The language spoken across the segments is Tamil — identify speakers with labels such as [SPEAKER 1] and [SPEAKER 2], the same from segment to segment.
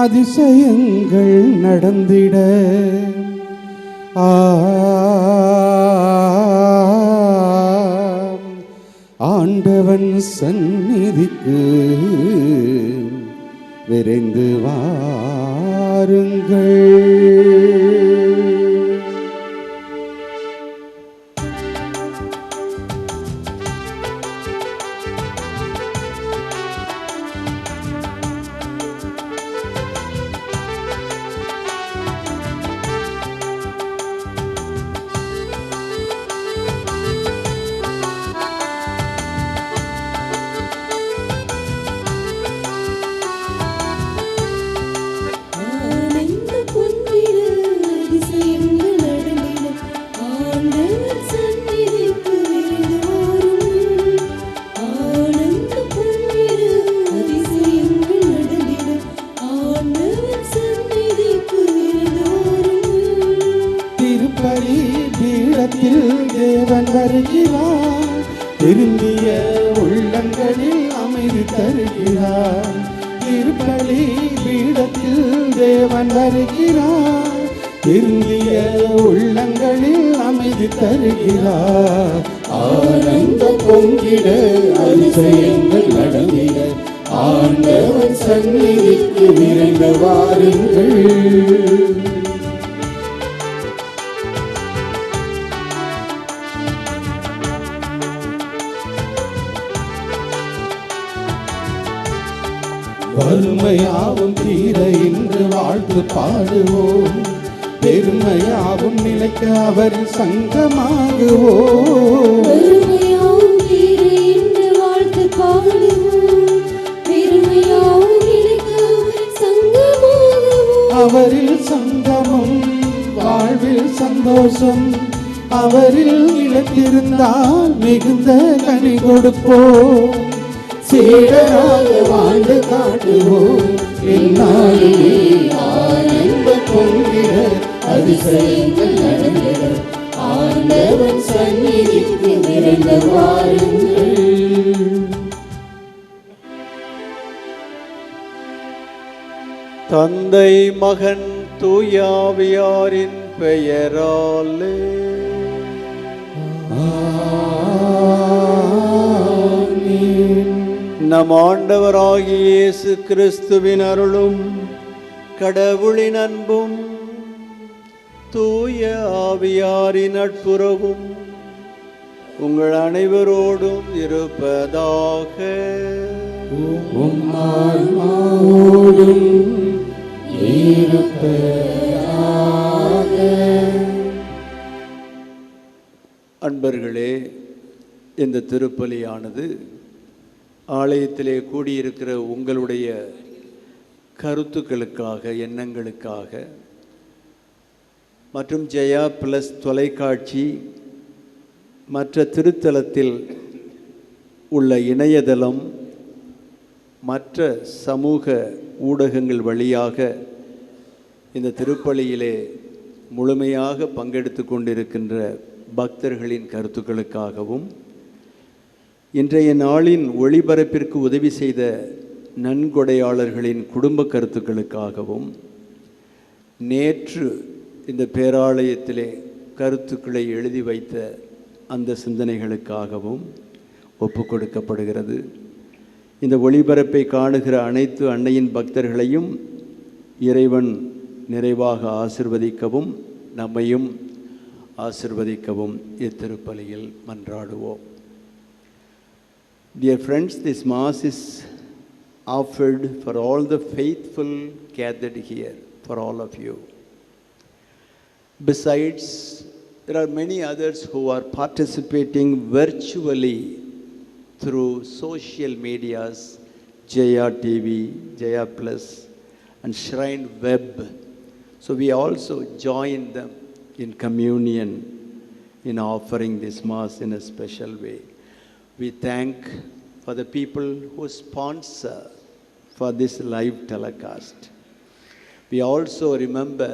[SPEAKER 1] அதிசயங்கள் நடந்திட ஆண்டவன் சந்நிதிக்கு விரைந்து வாருங்கள். தேவன் வருகிறார், திரும்பிய உள்ளங்களில் அமைதி தருகிறார். திருப்பலி பீடத்தில் தேவன் வருகிறார், திரும்பிய உள்ளங்களில் அமைதி தருகிறார். ஆனந்த பொங்கிட அதிசயங்கள் நடந்திட ஆண்டவன் சந்நிதிக்கு விரைந்து வாருங்கள். வறுமையாவும் தீர இன்று வாழ்த்து பாடுவோம், பெருமையாவும் நிலைக்க அவரின் சங்கமாகுவோம்.
[SPEAKER 2] வறுமையாவும் தீர இன்று வாழ்த்து பாடுவோம், பெருமையாவும் நிலைக்க அவரின் சங்கமாகுவோம்.
[SPEAKER 1] அவரில் சங்கமம் வாழ்வில் சந்தோஷம், அவரில் நிலைத்திருந்தால் மிகுந்த கனி கொடுப்போம். சீடராக வாழ்ந்து காட்டுவோம், என்னாலே ஆனந்த பொங்கிட அதிசயங்கள் நடந்திட ஆண்டவன் சந்நிதிக்கு விரைந்து வாருங்கள்.
[SPEAKER 3] தந்தை மகன் தூயாவியாரின் பெயராலே நம் ஆண்டவராகிய இயேசு கிறிஸ்துவின் அருளும் கடவுளின் அன்பும் தூய ஆவியாரின் நட்புறவும் உங்கள் அனைவரோடும் இருப்பதாக. அன்பர்களே, இந்த திருப்பலியானது ஆலயத்திலே கூடியிருக்கிற உங்களுடைய கருத்துக்களுக்காக, எண்ணங்களுக்காக மற்றும் ஜெயா பிளஸ் தொலைக்காட்சி மற்ற திருத்தலத்தில் உள்ள இணையதளம் மற்ற சமூக ஊடகங்கள் வழியாக இந்த திருப்பலியிலே முழுமையாக பங்கெடுத்து கொண்டிருக்கின்ற பக்தர்களின் கருத்துக்களுக்காகவும் இன்றைய நாளின் ஒளிபரப்பிற்கு உதவி செய்த நன்கொடையாளர்களின் குடும்ப கருத்துக்களுக்காகவும் நேற்று இந்த பேராலயத்திலே கருத்துக்களை எழுதி வைத்த அந்த சிந்தனைகளுக்காகவும் ஒப்பு கொடுக்கப்படுகிறது. இந்த ஒளிபரப்பை காணுகிற அனைத்து அன்னையின் பக்தர்களையும் இறைவன் நிறைவாக ஆசிர்வதிக்கவும் நம்மையும் ஆசிர்வதிக்கவும் இத்திருப்பலியில் மன்றாடுவோம். Dear friends, this Mass is offered for all the faithful gathered here, for all of you. Besides, there are many others who are participating virtually through social medias, Jaya TV, Jaya Plus, and Shrine Web. So we also join them in communion, in offering this Mass in a special way. We thank for the people who sponsor for this live telecast. We also remember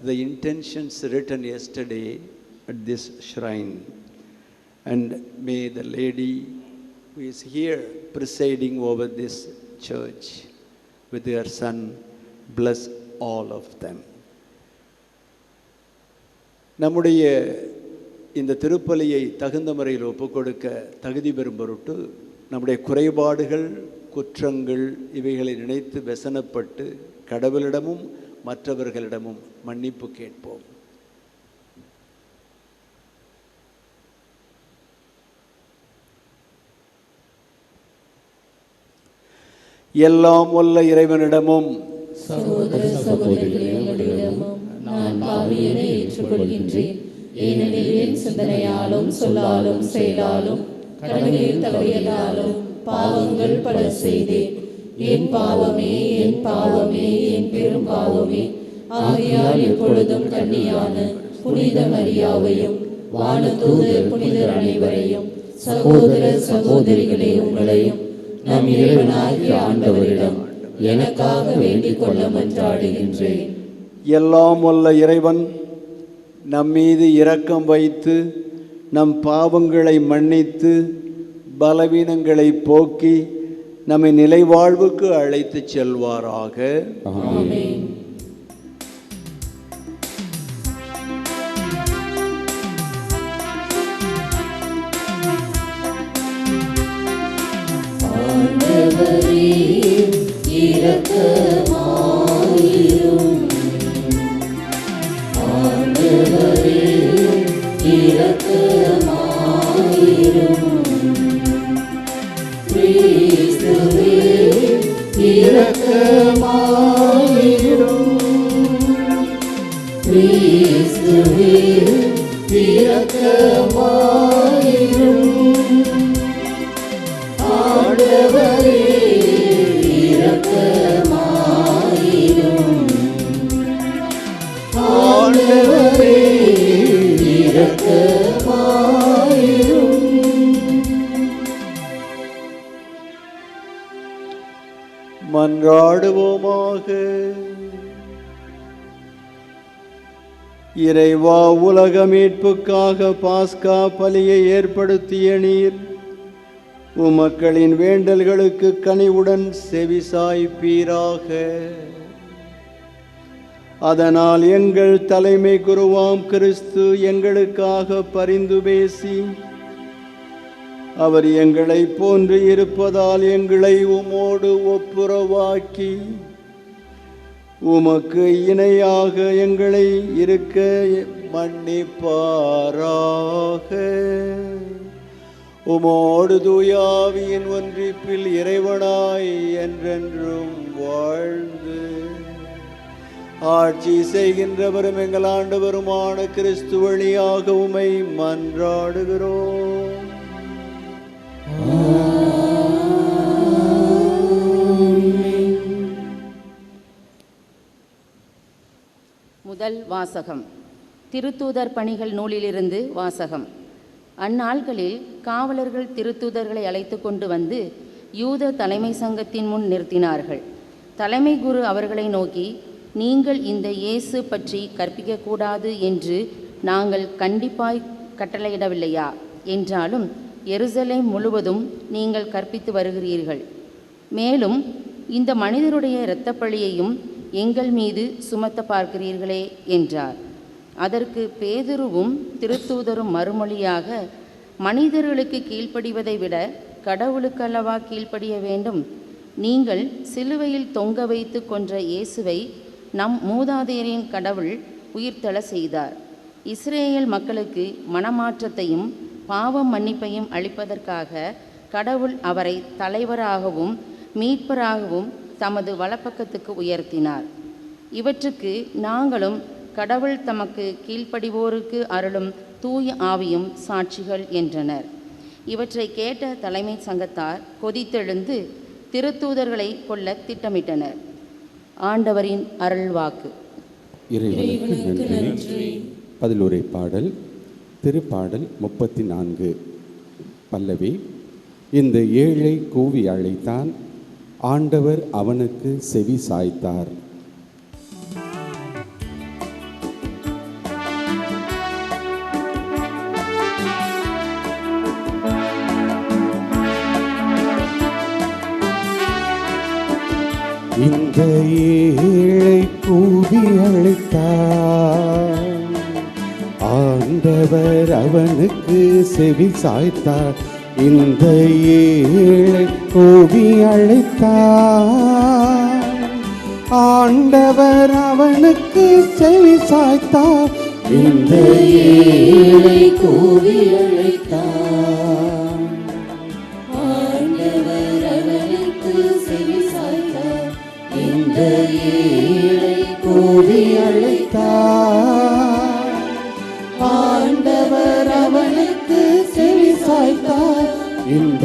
[SPEAKER 3] the intentions written yesterday at this shrine. And may the lady who is here presiding over this church with her son bless all of them. நம்முடைய இந்த திருப்பலியை தகுந்த முறையில் ஒப்புக்கொடுக்க தகுதி பெறும் பொருட்டு நம்முடைய குறைபாடுகள், குற்றங்கள் இவைகளை நினைத்து व्यसனப்பட்டு கடவுளிடமும் மற்றவர்களிடமும் மன்னிப்பு கேட்போம். எல்லாம் வல்ல இறைவனிடமும்
[SPEAKER 2] சகோதர சகோதரிகளிடமும் நான் பாவியனை ஏற்றுக்கொள்கின்றேன். ஏனெனில் என் சிந்தனையாலும் சொல்லாலும் செயலாலும் கடமையில் தவறியதாலும் பாவங்கள் பல செய்தேன். என் பாவமே, என் பாவமே, என் பெரும் பாவமே. ஆகையால் எப்பொழுதும் கன்னியான புனித மரியாவையும் வானதூதர் புனிதர் அனைவரையும் சகோதர சகோதரிகளே உங்களையும் நம் இறைவனாகிய ஆண்டவரிடம் எனக்காக வேண்டிக் கொள்ள மன்றாடுகின்றேன்.
[SPEAKER 3] எல்லாம் வல்ல இறைவன் நம் மீது இரக்கம் வைத்து நம் பாவங்களை மன்னித்து பலவீனங்களை போக்கி நம்மை நிலைவாழ்வுக்கு அழைத்துச் செல்வாராக.
[SPEAKER 2] ஆமென். ஆண்டவரே இரக்கமாயிரும். ஆண்டவரே இரக்கமாயிரும். கிறிஸ்துவே இரக்கமாயிரும். கிறிஸ்துவே இரக்கமாயிரும். ஆண்டவரே இரக்கமாயிரும். ஆண்டவரே இரக்கமாயிரும்.
[SPEAKER 3] மன்றாடுவோமாக. இறைவா, உலக மீட்புக்காக பாஸ்கா பலியை ஏற்படுத்திய நீர் உமக்களின் வேண்டல்களுக்கு கனிவுடன் செவிசாய்ப்பீராக. அதனால் எங்கள் தலைமை குருவாம் கிறிஸ்து எங்களுக்காக பரிந்து பேசி அவர் எங்களை போன்று இருப்பதால் எங்களை உமோடு ஒப்புரவாக்கி உமக்கு இணையாக எங்களை இருக்க மன்னிப்பாராக. உமோடு தூயாவியின் ஒன்றிப்பில் இறைவனாய் என்றென்றும் வாழ்ந்து ஆட்சி செய்கின்றவரும் எங்கள் ஆண்டவருமான கிறிஸ்து வழியாக உம்மை மன்றாடுகிறோம்.
[SPEAKER 4] முதல் வாசகம். திருத்தூதர் பணிகள் நூலிலிருந்து வாசகம். அந்நாள்களில் காவலர்கள் திருத்தூதர்களை அழைத்து கொண்டு வந்து யூத தலைமை சங்கத்தின் முன் நிறுத்தினார்கள். தலைமை குரு அவர்களை நோக்கி, நீங்கள் இந்த இயேசு பற்றி கற்பிக்கக்கூடாது என்று நாங்கள் கண்டிப்பாய் கட்டளையிடவில்லையா? என்றாலும் எருசலேம் முழுவதும் நீங்கள் கற்பித்து வருகிறீர்கள். மேலும் இந்த மனிதருடைய இரத்தப்பழியையும் எங்கள் மீது சுமத்த பார்க்கிறீர்களே என்றார். அதற்கு பேதுருவும் திருத்தூதரும் மறுமொழியாக, மனிதர்களுக்கு கீழ்ப்படிவதை விட கடவுளுக்கல்லவா கீழ்ப்படிய வேண்டும்? நீங்கள் சிலுவையில் தொங்க வைத்து கொன்ற இயேசுவை நம் மூதாதையரின் கடவுள் உயிர்த்தெழ செய்தார். இஸ்ரேல் மக்களுக்கு மனமாற்றத்தையும் பாவ மன்னிப்பையும் அளிப்பதற்காக கடவுள் அவரை தலைவராகவும் மீட்பராகவும் தமது வலப்பக்கத்துக்கு உயர்த்தினார். இவற்றுக்கு நாங்களும் கடவுள் தமக்கு கீழ்ப்படிவோருக்கு அருளும் தூய ஆவியும் சாட்சிகள் என்றனர். இவற்றை கேட்ட தலைமை சங்கத்தார் கொதித்தெழுந்து திருத்தூதர்களை கொல்ல திட்டமிட்டனர். ஆண்டவரின் அருள்வாக்கு.
[SPEAKER 1] இறைவனுக்கு நன்றி. பதிலுரை பாடல். திருப்பாடல் 34. பல்லவி. இந்த ஏழை கூவி அழைத்தான், ஆண்டவர் அவனுக்கு செவி சாய்த்தார். இந்த ஏழை கூவி அழைத்தார். ஆண்டவர் அவனுக்கு செவி சாய்த்தார். இந்த ஏழை கூவி அழைத்தார். ஆண்டவர் அவனுக்கு செவி சாய்த்தார். இந்த ஏழை கூவி அழைத்தார். ஆண்டவர் அவனுக்கு செவி சாய்த்தார். இந்த ஏழை கூவி அழைத்தார். ஆண்டவர் அவனுக்கு செவி சாய்த்தார். இந்த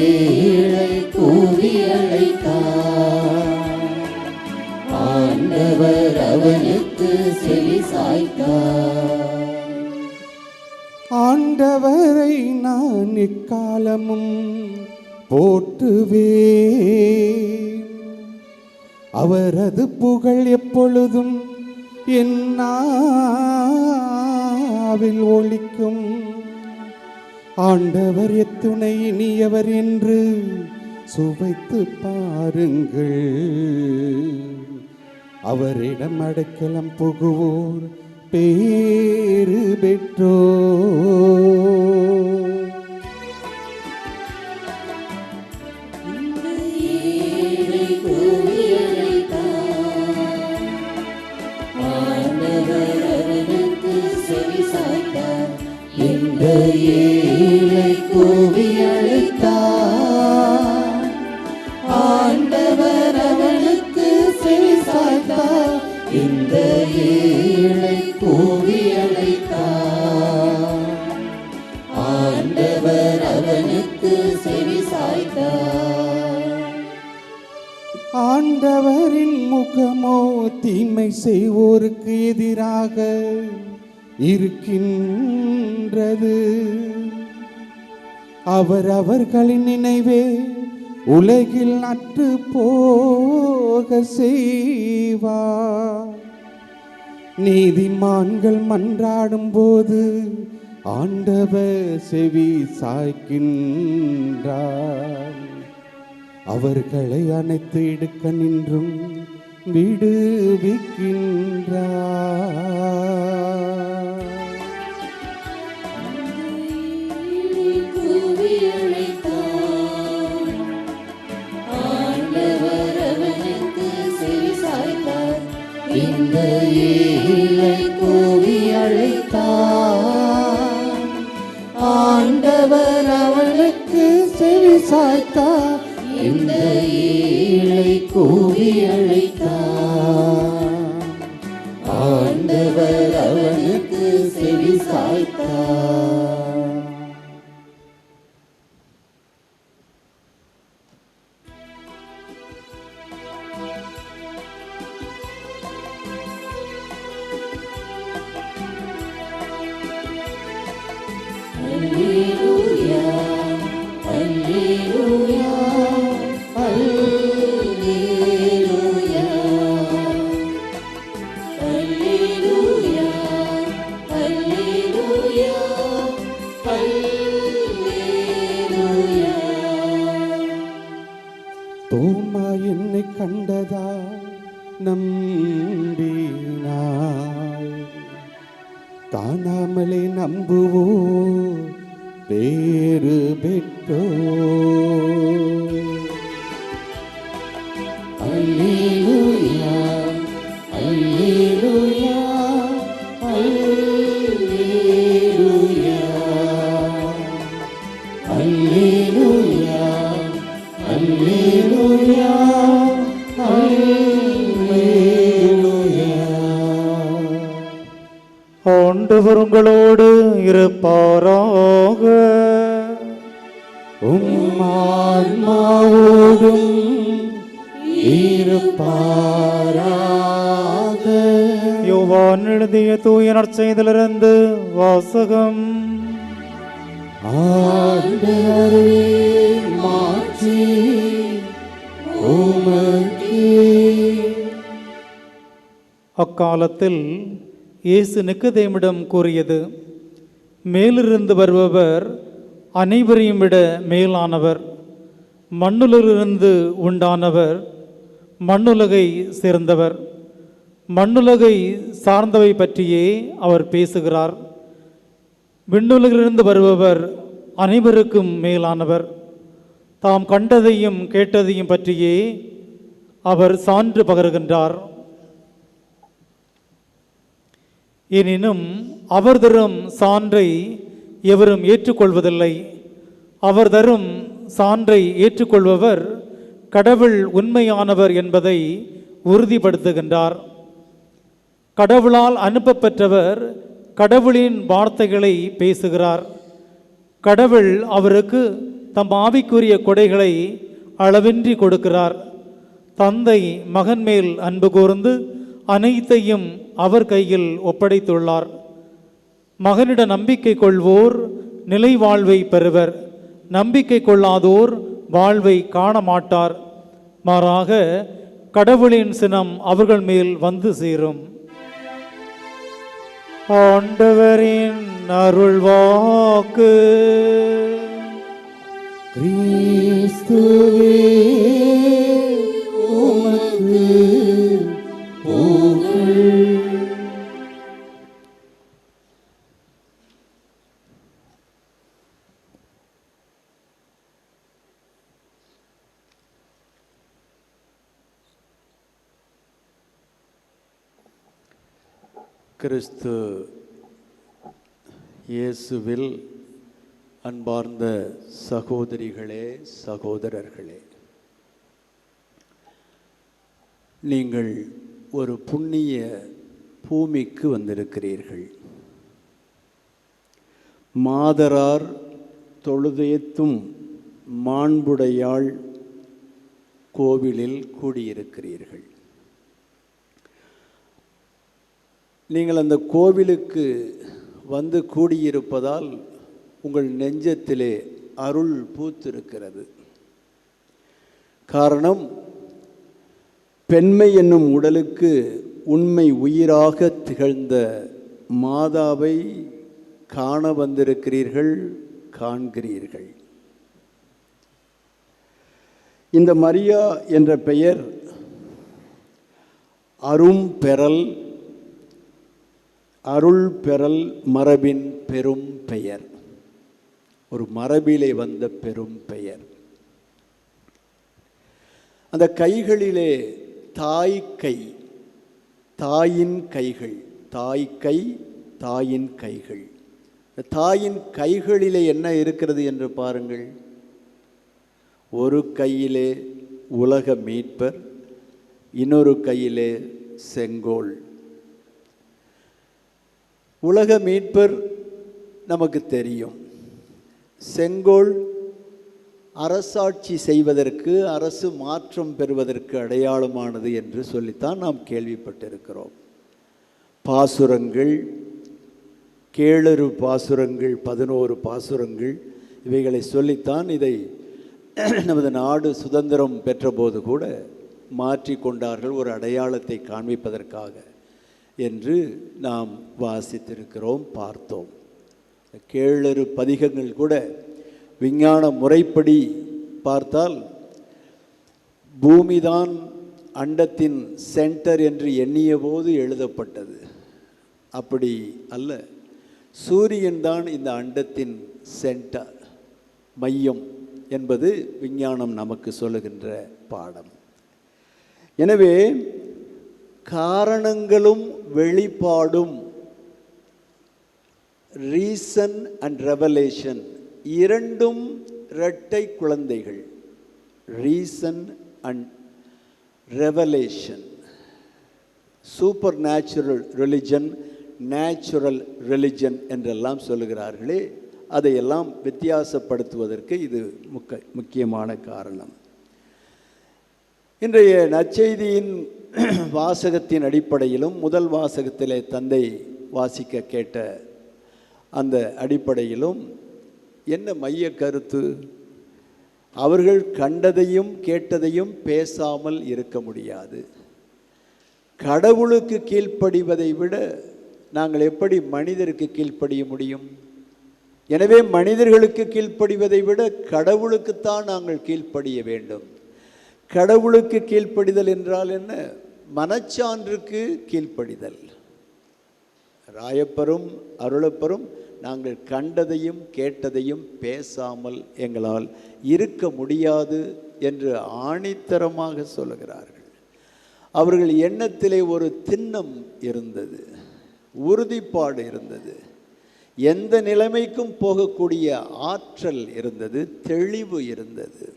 [SPEAKER 1] ஏழை கூவி அழைத்தார். ஆண்டவர் அவனுக்கு செவி சாய்த்தார். ஆண்டவரை நான் எக்காலமும் போற்றுவேன். அவரது புகழ் எப்பொழுதும் என் நாவில் ஒலிக்கும். ஆண்டவர் எத்துணை இனியவர் என்று சுவைத்து பாருங்கள். அவரிடம் அடைக்கலம் புகுவோர் பேறு பெற்றோர். இந்த ஏழை கூவி அழைத்தார். ஆண்டவர் அவனுக்கு செவி சாய்த்தார். இந்த ஏழை கூவி அழைத்தார். ஆண்டவர் அவனுக்கு செவி சாய்த்தார். ஆண்டவரின் முகமோ தீமை செய்வோருக்கு எதிராக இருக்கின்றது. அவர்களின் நினைவே உலகில் அற்று போக செய்வார். நீதிமான்கள் மன்றாடும் போது ஆண்டவர் செவி சாய்க்கின்றார். அவர்களை அனைத்து இடுக்க நின்றும் விடுவிக்கின்றார். இந்த ஏழை கூவி அழைத்தார். ஆண்டவர் அவனுக்கு செவி சாய்த்தார். இந்த ஏழை கூவி அழைத்தார். ஆண்டவர் அவனுக்கு செவி சாய்த்தார். தோமா என்னை கண்டதா நம்பினாய். காணாமலே நம்புவோ பேறு பெற்றோ. அல்லேலூயா அல்லேலூயா அல்லேலூயா அல்லேலூயா அல்லேலூயா அல்லேலூயா.
[SPEAKER 5] ஆண்டவர் உங்களோடு இருப்பாராக.
[SPEAKER 1] ஆன்மாவோடும் இருப்பாராக.
[SPEAKER 5] யோவான் எழுதிய தூய நற்செய்தியிலிருந்து வாசகம்.
[SPEAKER 1] ஆண்டவரே மாற்றி உமக்கே.
[SPEAKER 5] அக்காலத்தில் இயேசு நிக்கதேமிடம் கூறியது, மேலிருந்து வருபவர் அனைவரையும் விட மேலானவர், மண்ணிலிருந்து உண்டானவர், மண்ணுலகை சேர்ந்தவர். மண்ணுலகை சார்ந்தவை பற்றியே அவர் பேசுகிறார். விண்ணுலகிலிருந்து வருபவர் அனைவருக்கும் மேலானவர். தாம் கண்டதையும் கேட்டதையும் பற்றியே அவர் சான்று பகருகின்றார். எனினும் அவர் தரும் சான்றை எவரும் ஏற்றுக்கொள்வதில்லை. அவர் தரும் சான்றை ஏற்றுக்கொள்பவர் கடவுள் உண்மையானவர் என்பதை உறுதிப்படுத்துகின்றார். கடவுளால் அனுப்பப்பெற்றவர் கடவுளின் வார்த்தைகளை பேசுகிறார். கடவுள் அவருக்கு தம் ஆவிக்குரிய கொடைகளை அளவின்றி கொடுக்கிறார். தந்தை மகன் மேல் அன்பு கூர்ந்து அனைத்தையும் அவர் கையில் ஒப்படைத்துள்ளார். மகனிட நம்பிக்கை கொள்வோர் நிலை வாழ்வை பெறுவர். நம்பிக்கை கொள்ளாதோர் வாழ்வை காண மாட்டார். மாறாக கடவுளின் சினம் அவர்கள் மேல் வந்து சேரும். ஆண்டவரின் அருள்வாக்கு.
[SPEAKER 1] கிறிஸ்துவே உமக்கு புகழ்.
[SPEAKER 3] கிறிஸ்து இயேசுவில் அன்பார்ந்த சகோதரிகளே, சகோதரர்களே, நீங்கள் ஒரு புண்ணிய பூமிக்கு வந்திருக்கிறீர்கள். மாதரார் தொழுதேத்தும் மாண்புடையாள் கோவிலில் கூடியிருக்கிறீர்கள். நீங்கள் அந்த கோவிலுக்கு வந்து கூடியிருப்பதால் உங்கள் நெஞ்சத்திலே அருள் பூத்திருக்கிறது. காரணம், பெண்மை என்னும் உடலுக்கு உண்மை உயிராக திகழ்ந்த மாதாவை காண வந்திருக்கிறீர்கள், காண்கிறீர்கள். இந்த மரியா என்ற பெயர் அருள் பெறல் மரபின் பெரும் பெயர். ஒரு மரபிலே வந்த பெரும் பெயர். அந்த கைகளிலே தாய்க்கை, தாயின் கைகள், தாய்க்கை, தாயின் கைகள். தாயின் கைகளிலே என்ன இருக்கிறது என்று பாருங்கள். ஒரு கையிலே உலக மீட்பர், இன்னொரு கையிலே செங்கோல். உலக மீட்பர் நமக்கு தெரியும். செங்கோல் அரசாட்சி செய்வதற்கு, அரசு மாற்றம் பெறுவதற்கு அடையாளமானது என்று சொல்லித்தான் நாம் கேள்விப்பட்டிருக்கிறோம். பாசுரங்கள், 7 பாசுரங்கள், 11 பாசுரங்கள், இவைகளை சொல்லித்தான் இதை நமது நாடு சுதந்திரம் பெற்றபோது கூட மாற்றி கொண்டார்கள், ஒரு அடையாளத்தை காண்பிப்பதற்காக என்று நாம் வாசித்திருக்கிறோம், பார்த்தோம். 7 பதிகங்கள் கூட விஞ்ஞான முறைப்படி பார்த்தால் பூமிதான் அண்டத்தின் சென்டர் என்று எண்ணிய போது எழுதப்பட்டது. அப்படி அல்ல, சூரியன் தான் இந்த அண்டத்தின் சென்டர், மையம் என்பது விஞ்ஞானம் நமக்கு சொல்லுகின்ற பாடம். எனவே காரணங்களும் வெளிப்பாடும், ரீசன் அண்ட் ரெவலேஷன், இரண்டும் இரட்டை குழந்தைகள். Reason and revelation, super natural religion, natural religion என்றெல்லாம் சொல்லுகிறார்களே, அதையெல்லாம் வித்தியாசப்படுத்துவதற்கு இது முக்கியமான காரணம். இன்றைய நற்செய்தியின் வாசகத்தின் அடிப்படையிலும், முதல் வாசகத்திலே தந்தை வாசிக்க கேட்ட அந்த அடிப்படையிலும் என்ன மைய கருத்து? அவர்கள் கண்டதையும் கேட்டதையும் பேசாமல் இருக்க முடியாது. கடவுளுக்கு கீழ்ப்படிவதை விட நாங்கள் எப்படி மனிதருக்கு கீழ்ப்படிய முடியும்? எனவே மனிதர்களுக்கு கீழ்ப்படிவதை விட கடவுளுக்குத்தான் நாங்கள் கீழ்ப்படிய வேண்டும். கடவுளுக்கு கீழ்ப்படிதல் என்றால் என்ன? மனச்சான்றுக்கு கீழ்ப்படிதல். ராயப்பரும் அருளப்பரும் நாங்கள் கண்டதையும் கேட்டதையும் பேசாமல் எங்களால் இருக்க முடியாது என்று ஆணித்தரமாக சொல்லுகிறார்கள். அவர்கள் எண்ணத்திலே ஒரு திண்ணம் இருந்தது, உறுதிப்பாடு இருந்தது, எந்த நிலைமைக்கும் போகக்கூடிய ஆற்றல் இருந்தது, தெளிவு இருந்தது.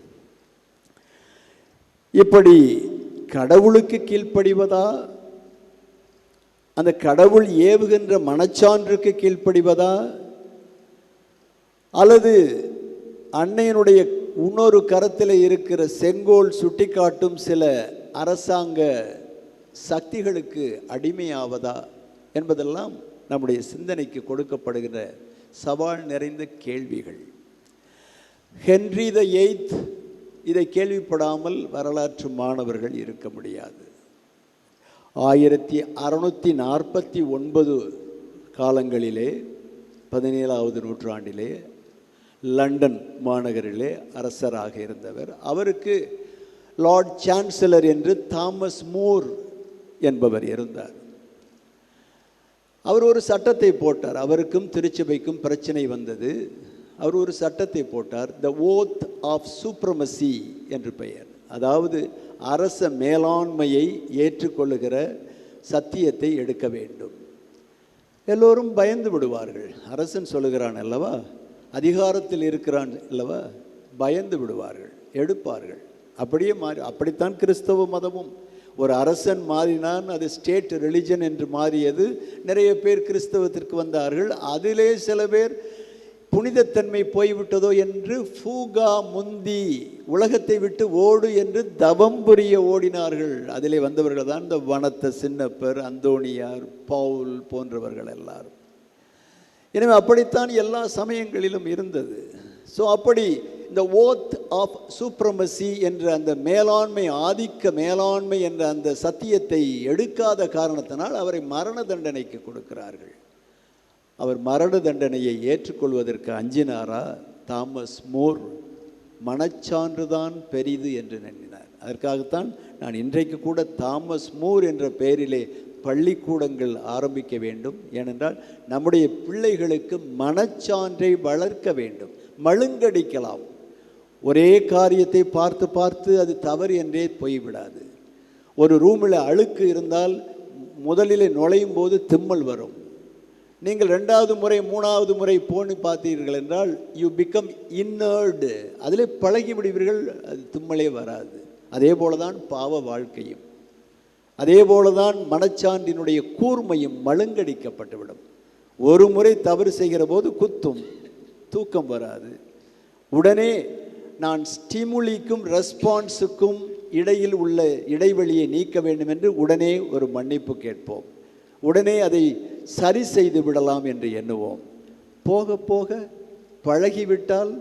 [SPEAKER 3] இப்படி கடவுளுக்கு கீழ்ப்படிவதா, அந்த கடவுள் ஏவுகின்ற மனச்சான்றுக்கு கீழ்ப்படிவதா, அல்லது அன்னையினுடைய இன்னொரு கரத்தில் இருக்கிற செங்கோல் சுட்டிக்காட்டும் சில அரசாங்க சக்திகளுக்கு அடிமையாவதா என்பதெல்லாம் நம்முடைய சிந்தனைக்கு கொடுக்கப்படுகிற சவால் நிறைந்த கேள்விகள். ஹென்றி த எய்த் இதை கேள்விப்படாமல் வரலாற்று மாணவர்கள் இருக்க முடியாது. 1649 காலங்களிலே 17வது நூற்றாண்டிலே லண்டன் மாநகரிலே அரசராக இருந்தவர். அவருக்கு லார்ட் சான்சலர் என்று தாமஸ் மூர் என்பவர் இருந்தார். அவர் ஒரு சட்டத்தை போட்டார். அவருக்கும் திருச்சபைக்கும் பிரச்சனை வந்தது. அவர் ஒரு சட்டத்தை போட்டார், த ஓத் ஆஃப் சூப்ரமசி என்று பெயர். அதாவது அரச மேலாண்மையை ஏற்றுக்கொள்ளுகிற சத்தியத்தை எடுக்க வேண்டும். எல்லோரும் பயந்து விடுவார்கள். அரசன் சொல்லுகிறான் அல்லவா, அதிகாரத்தில் இருக்கிறான் அல்லவா, பயந்து விடுவார்கள், எடுப்பார்கள். அப்படியே மாறி, அப்படித்தான் கிறிஸ்தவ மதமும் ஒரு அரசன் மாறினான், அது ஸ்டேட் ரிலிஜன் என்று மாறியது. நிறைய பேர் கிறிஸ்தவத்திற்கு வந்தார்கள். அதிலே சில பேர் புனிதத்தன்மை போய்விட்டதோ என்று ஃபூகா முந்தி உலகத்தை விட்டு ஓடு என்று தவம் புரிய ஓடினார்கள். அதிலே வந்தவர்கள் தான் இந்த வனத்த சின்னப்பர், அந்தோணியார், பவுல் போன்றவர்கள் எல்லாரும். எனவே அப்படித்தான் எல்லா சமயங்களிலும் இருந்தது. ஸோ அப்படி இந்த ஓத் ஆஃப் சூப்ரமசி என்ற அந்த மேலாண்மை, ஆதிக்க மேலாண்மை என்ற அந்த சத்தியத்தை எடுக்காத காரணத்தினால் அவரை மரண தண்டனைக்கு கொடுக்கிறார்கள். அவர் மரண தண்டனையை ஏற்றுக்கொள்வதற்கு அஞ்சினாரா? தாமஸ் மூர் மனச்சான்றுதான் பெரிது என்று எண்ணினார். அதற்காகத்தான் நான் இன்றைக்கு கூட தாமஸ் மூர் என்ற பெயரிலே பள்ளிக்கூடங்கள் ஆரம்பிக்க வேண்டும். ஏனென்றால் நம்முடைய பிள்ளைகளுக்கு மனச்சான்றை வளர்க்க வேண்டும். மழுங்கடிக்கலாம், ஒரே காரியத்தை பார்த்து பார்த்து அது தவறு என்றே போய்விடாது. ஒரு ரூமில் அழுக்கு இருந்தால் முதலில் நுழையும் போது திம்மல் வரும். நீங்கள் 2வது முறை 3வது முறை போன்னு பார்த்தீர்கள் என்றால் யூ பிகம் இன்னர்டு, அதிலே பழகி விடுவீர்கள், அது திம்மலே வராது. அதே போல தான் பாவ வாழ்க்கையும், அதே போல தான் மனச்சான்றினுடைய கூர்மையும் மழுங்கடிக்கப்பட்டுவிடும். ஒரு முறை தவறு செய்கிற போது குத்தும், தூக்கம் வராது. உடனே நான் ஸ்டிமுலிக்கும் ரெஸ்பான்ஸுக்கும் இடையில் உள்ள இடைவெளியை நீக்க வேண்டும் என்று உடனே ஒரு மன்னிப்பு கேட்போம். உடனே அதை சரி செய்து விடலாம் என்று எண்ணுவோம். போக போக பழகிவிட்டால்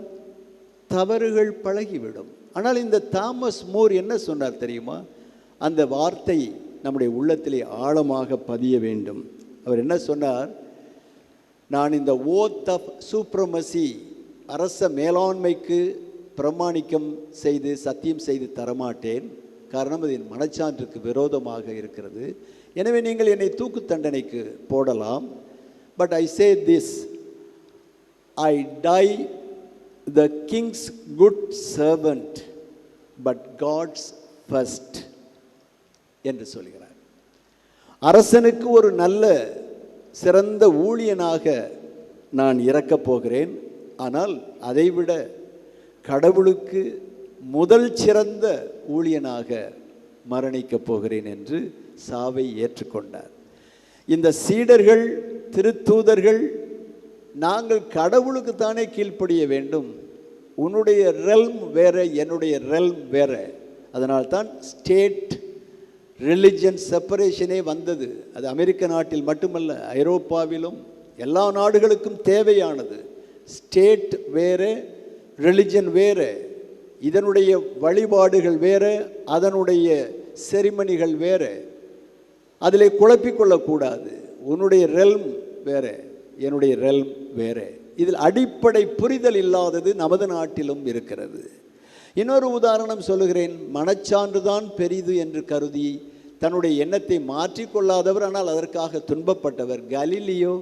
[SPEAKER 3] தவறுகள் பழகிவிடும். ஆனால் இந்த தாமஸ் மூர் என்ன சொன்னார் தெரியுமா? அந்த வார்த்தை நம்முடைய உள்ளத்திலே ஆழமாக பதிய வேண்டும். அவர் என்ன சொன்னார்? நான் இந்த ஓத் ஆஃப் சூப்ரமசி, அரச மேலாண்மைக்கு பிரமாணிக்கம் செய்து சத்தியம் செய்து தரமாட்டேன். காரணம் அது என் மனச்சான்றுக்கு விரோதமாக இருக்கிறது. எனவே நீங்கள் என்னை தூக்கு தண்டனைக்கு போடலாம். But I say this, I die the king's good servant but God's first என்று சொல்கிறார். அரசனுக்கு ஒரு நல்ல சிறந்த ஊழியனாக நான் இறக்கப் போகிறேன். ஆனால் அதைவிட கடவுளுக்கு முதல் சிறந்த ஊழியனாக மரணிக்கப் போகிறேன் என்று சாவை ஏற்றுக்கொண்டார். இந்த சீடர்கள், திருத்தூதர்கள், நாங்கள் கடவுளுக்கு தானே கீழ்ப்படிய வேண்டும். உன்னுடைய ரெல்ம் வேற, என்னுடைய ரெல்ம் வேற. அதனால்தான் ஸ்டேட் ரிலிஜன் செப்பரேஷனே வந்தது. அது அமெரிக்க நாட்டில் மட்டுமல்ல, ஐரோப்பாவிலும் எல்லா நாடுகளுக்கும் தேவையானது. ஸ்டேட் வேறு, ரிலிஜன் வேறு, இதனுடைய வழிபாடுகள் வேறு, அதனுடைய செரிமனிகள் வேறு. அதில் குழப்பிக்கொள்ளக்கூடாது. உன்னுடைய ரெல்ம் வேறு, என்னுடைய ரெல்ம் வேறு. இதில் அடிப்படை புரிதல் இல்லாதது நமது நாட்டிலும் இருக்கிறது. இன்னொரு உதாரணம் சொல்லுகிறேன். மனச்சான்றுதான் பெரிது என்று கருதி தன்னுடைய எண்ணத்தை மாற்றிக்கொள்ளாதவர், ஆனால் அதற்காக துன்பப்பட்டவர் கலீலியோ.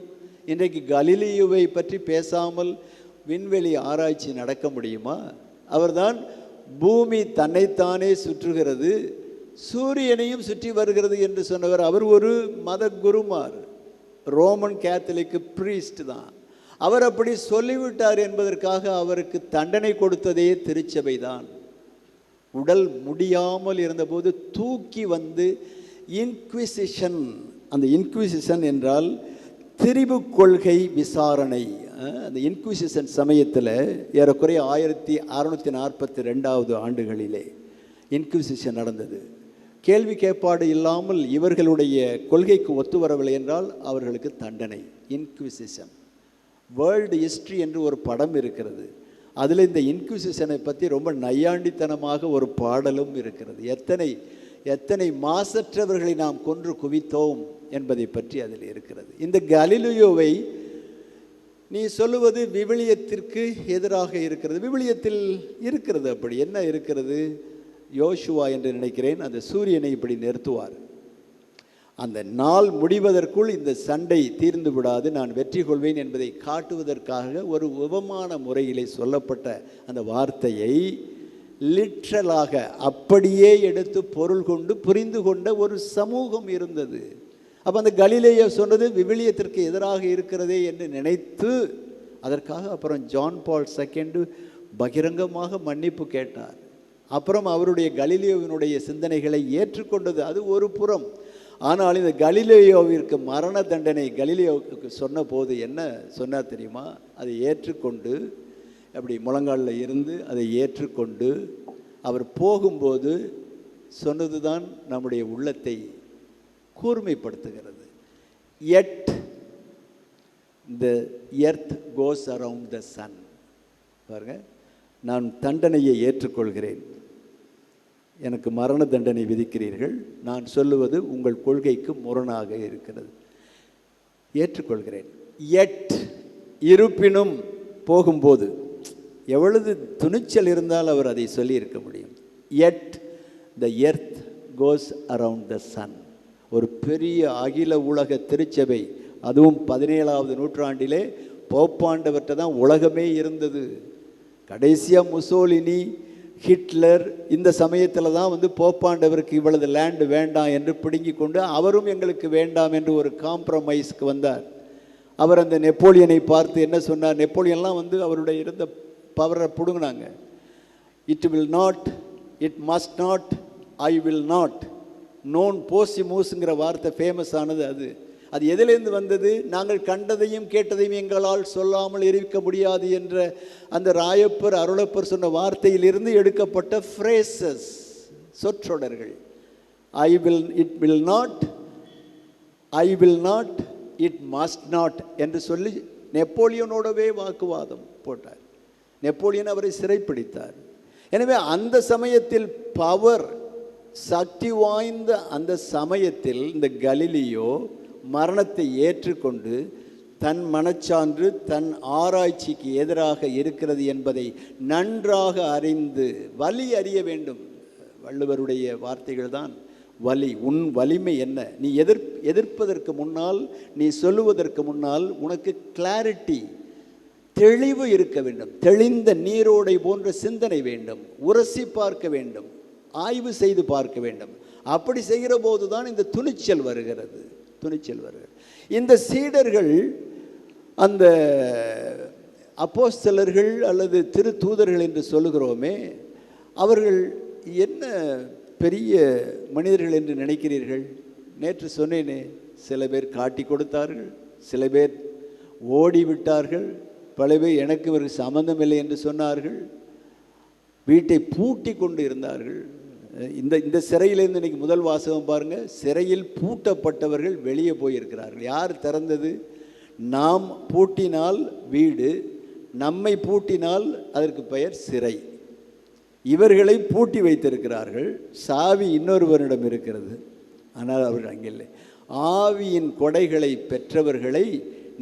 [SPEAKER 3] இன்றைக்கு கலீலியோவை பற்றி பேசாமல் விண்வெளி ஆராய்ச்சி நடக்க முடியுமா? அவர்தான் பூமி தன்னைத்தானே சுற்றுகிறது, சூரியனையும் சுற்றி வருகிறது என்று சொன்னவர். அவர் ஒரு மத குருமார், ரோமன் கேத்தலிக் பிரீஸ்ட் தான். அவர் அப்படி சொல்லிவிட்டார் என்பதற்காக அவருக்கு தண்டனை கொடுத்ததே திருச்சபை தான். உடல் முடியாமல் இருந்தபோது தூக்கி வந்து இன்க்விசிஷன், அந்த இன்க்விசிஷன் என்றால் திரிபு கொள்கை விசாரணை. அந்த இன்க்விசிஷன் சமயத்தில் ஏறக்குறைய 1642 ஆண்டுகளிலே இன்க்விசிஷன் நடந்தது. கேள்வி கேட்பாடு இல்லாமல் இவர்களுடைய கொள்கைக்கு ஒத்து வரவில்லை என்றால் அவர்களுக்கு தண்டனை. இன்க்விசிஷன் வேர்ல்டு ஹிஸ்ட்ரி என்று ஒரு படம் இருக்கிறது. அதில் இந்த இன்க்விசிஷனை பற்றி ரொம்ப நையாண்டித்தனமாக ஒரு பாடலும் இருக்கிறது. எத்தனை மாசற்றவர்களை நாம் கொன்று குவித்தோம் என்பதை பற்றி அதில் இருக்கிறது. இந்த கலீலியோவை நீ சொல்லுவது விவிலியத்திற்கு எதிராக இருக்கிறது. விவிலியத்தில் இருக்கிறது அப்படி என்ன இருக்கிறது? யோசுவா என்று நினைக்கிறேன், அந்த சூரியனை இப்படி நிறுத்துவார். அந்த நாள் முடிவதற்குள் இந்த சண்டை தீர்ந்து விடாது, நான் வெற்றி கொள்வேன் என்பதை காட்டுவதற்காக ஒரு உபமான முறையிலே சொல்லப்பட்ட அந்த வார்த்தையை லிட்ரலாக அப்படியே எடுத்து பொருள் கொண்டு புரிந்து கொண்ட ஒரு சமூகம் இருந்தது. அப்போ அந்த கலீலியோ சொன்னது விவிலியத்திற்கு எதிராக இருக்கிறதே என்று நினைத்து அதற்காக அப்புறம் ஜான் பால் II பகிரங்கமாக மன்னிப்பு கேட்டார். அப்புறம் அவருடைய கலீலியோவினுடைய சிந்தனைகளை ஏற்றுக்கொண்டது. அது ஒரு புறம். ஆனால் இந்த கலீலியோவிற்கு மரண தண்டனை கலீலியோவுக்கு சொன்ன போது என்ன சொன்னார் தெரியுமா? அதை ஏற்றுக்கொண்டு அப்படி முழங்காலில் இருந்து அதை ஏற்றுக்கொண்டு அவர் போகும்போது சொன்னது தான் நம்முடைய உள்ளத்தை கூர்மைப்படுத்துகிறது. And the earth goes around the sun. பாருங்க, நான் தண்டனையை ஏற்றுக்கொள்கிறேன், எனக்கு மரண தண்டனை விதிக்கிறீர்கள், நான் சொல்லுவது உங்கள் கொள்கைக்கு முரணாக இருக்கிறது, ஏற்றுக்கொள்கிறேன். எட் இருப்பினும் போகும்போது எவ்வளவு துணிச்சல் இருந்தால் அவர் அதை சொல்லி இருக்க முடியும். And the earth goes around the sun. ஒரு பெரிய அகில உலக திருச்சபை, அதுவும் 17ஆவது நூற்றாண்டிலே போப்பாண்டவர்கிட்ட தான் உலகமே இருந்தது. கடைசியாக முசோலினி, ஹிட்லர் இந்த சமயத்தில் தான் வந்து போப்பாண்டவருக்கு இவ்வளவு லேண்டு வேண்டாம் என்று பிடுங்கி கொண்டு அவரும் எங்களுக்கு வேண்டாம் என்று ஒரு காம்ப்ரமைஸ்க்கு வந்தார். அவர் அந்த நெப்போலியனை பார்த்து என்ன சொன்னார்? நெப்போலியன்லாம் வந்து அவருடைய இருந்த பவரை பிடுங்கினாங்க. It will not, it must not, I will not. நோன் போசிமூஸுங்கிற வார்த்தை ஃபேமஸ் ஆனது. அது எதிலேருந்து வந்தது? நாங்கள் கண்டதையும் கேட்டதையும் எங்களால் சொல்லாமல் இருக்க முடியாது என்ற அந்த ராயப்பர் அருளப்பர் சொன்ன வார்த்தையிலிருந்து எடுக்கப்பட்ட ஃப்ரேசஸ், சொற்றொடர்கள். I will, it will not, I will not, it must not என்று சொல்லி நெப்போலியனோடவே வாக்குவாதம் போட்டார். நெப்போலியன் அவரை சிறைப்பிடித்தார். எனவே அந்த சமயத்தில் பவர், சக்தி வாய்ந்த அந்த சமயத்தில் இந்த கலீலியோ மரணத்தை ஏற்றுக்கொண்டு தன் மனச்சான்று தன் ஆராய்ச்சிக்கு எதிராக இருக்கிறது என்பதை நன்றாக அறிந்து, வலி அறிய வேண்டும். வள்ளுவருடைய வார்த்தைகள் தான் வலி. உன் வலிமை என்ன? நீ எதிர்ப்பதற்கு முன்னால், நீ சொல்லுவதற்கு முன்னால் உனக்கு கிளாரிட்டி, தெளிவு இருக்க வேண்டும். தெளிந்த நீரோடை போன்ற சிந்தனை வேண்டும். உரசி பார்க்க வேண்டும், ஆய்வு செய்து பார்க்க வேண்டும். அப்படி செய்கிற போது தான் இந்த துணிச்சல் வருகிறது. இந்த சீடர்கள், அந்த அப்போஸ்தலர்கள் அல்லது திருத்தூதர்கள் என்று சொல்லுகிறோமே, அவர்கள் என்ன பெரிய மனிதர்கள் என்று நினைக்கிறீர்கள்? நேற்று சொன்னேனே, சில பேர் காட்டி கொடுத்தார்கள், சில பேர் ஓடிவிட்டார்கள், பல பேர் எனக்கு ஒரு சம்பந்தம் இல்லை என்று சொன்னார்கள், வீட்டை பூட்டி கொண்டு இருந்தார்கள். இந்த சிறையிலேருந்து இன்றைக்கி முதல் வாசகம் பாருங்கள். சிறையில் பூட்டப்பட்டவர்கள் வெளியே போயிருக்கிறார்கள். யார் திறந்தது? நாம் பூட்டினால் வீடு, நம்மை பூட்டினால் அதற்கு பெயர் சிறை. இவர்களை பூட்டி வைத்திருக்கிறார்கள். சாவி இன்னொருவரிடம் இருக்கிறது, ஆனால் அவர்கள் அங்கே இல்லை. ஆவியின் கொடைகளை பெற்றவர்களை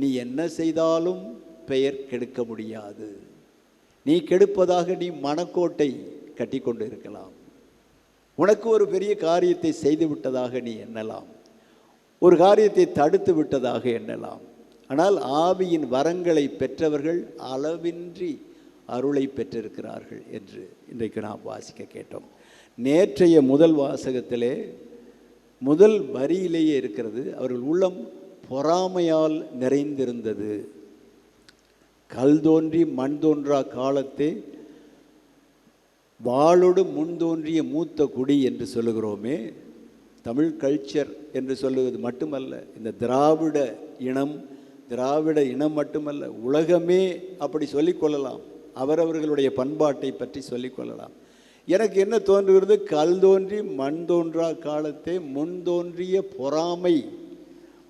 [SPEAKER 3] நீ என்ன செய்தாலும் பெயர் கெடுக்க முடியாது. நீ கெடுப்பதாக நீ மனக்கோட்டை கட்டி கொண்டு இருக்கலாம். உனக்கு ஒரு பெரிய காரியத்தை செய்து விட்டதாக நீ எண்ணலாம், ஒரு காரியத்தை தடுத்து விட்டதாக எண்ணலாம். ஆனால் ஆவியின் வரங்களை பெற்றவர்கள் அளவின்றி அருளை பெற்றிருக்கிறார்கள் என்று இன்றைக்கு நாம் வாசிக்க கேட்டோம். நேற்றைய முதல் வாசகத்திலே முதல் வரியிலேயே இருக்கிறது, அவர்கள் உள்ளம் பொறாமையால் நிறைந்திருந்தது. கல் தோன்றி மண் தோன்றா காலத்தே வாளோடு முன் தோன்றிய மூத்த குடி என்று சொல்லுகிறோமே, தமிழ் கல்ச்சர் என்று சொல்லுவது மட்டுமல்ல, இந்த திராவிட இனம் மட்டுமல்ல, உலகமே அப்படி சொல்லிக்கொள்ளலாம். அவரவர்களுடைய பண்பாட்டை பற்றி சொல்லிக்கொள்ளலாம். எனக்கு என்ன தோன்றுகிறது, கல் தோன்றி மண் தோன்றா காலத்தே முன் தோன்றிய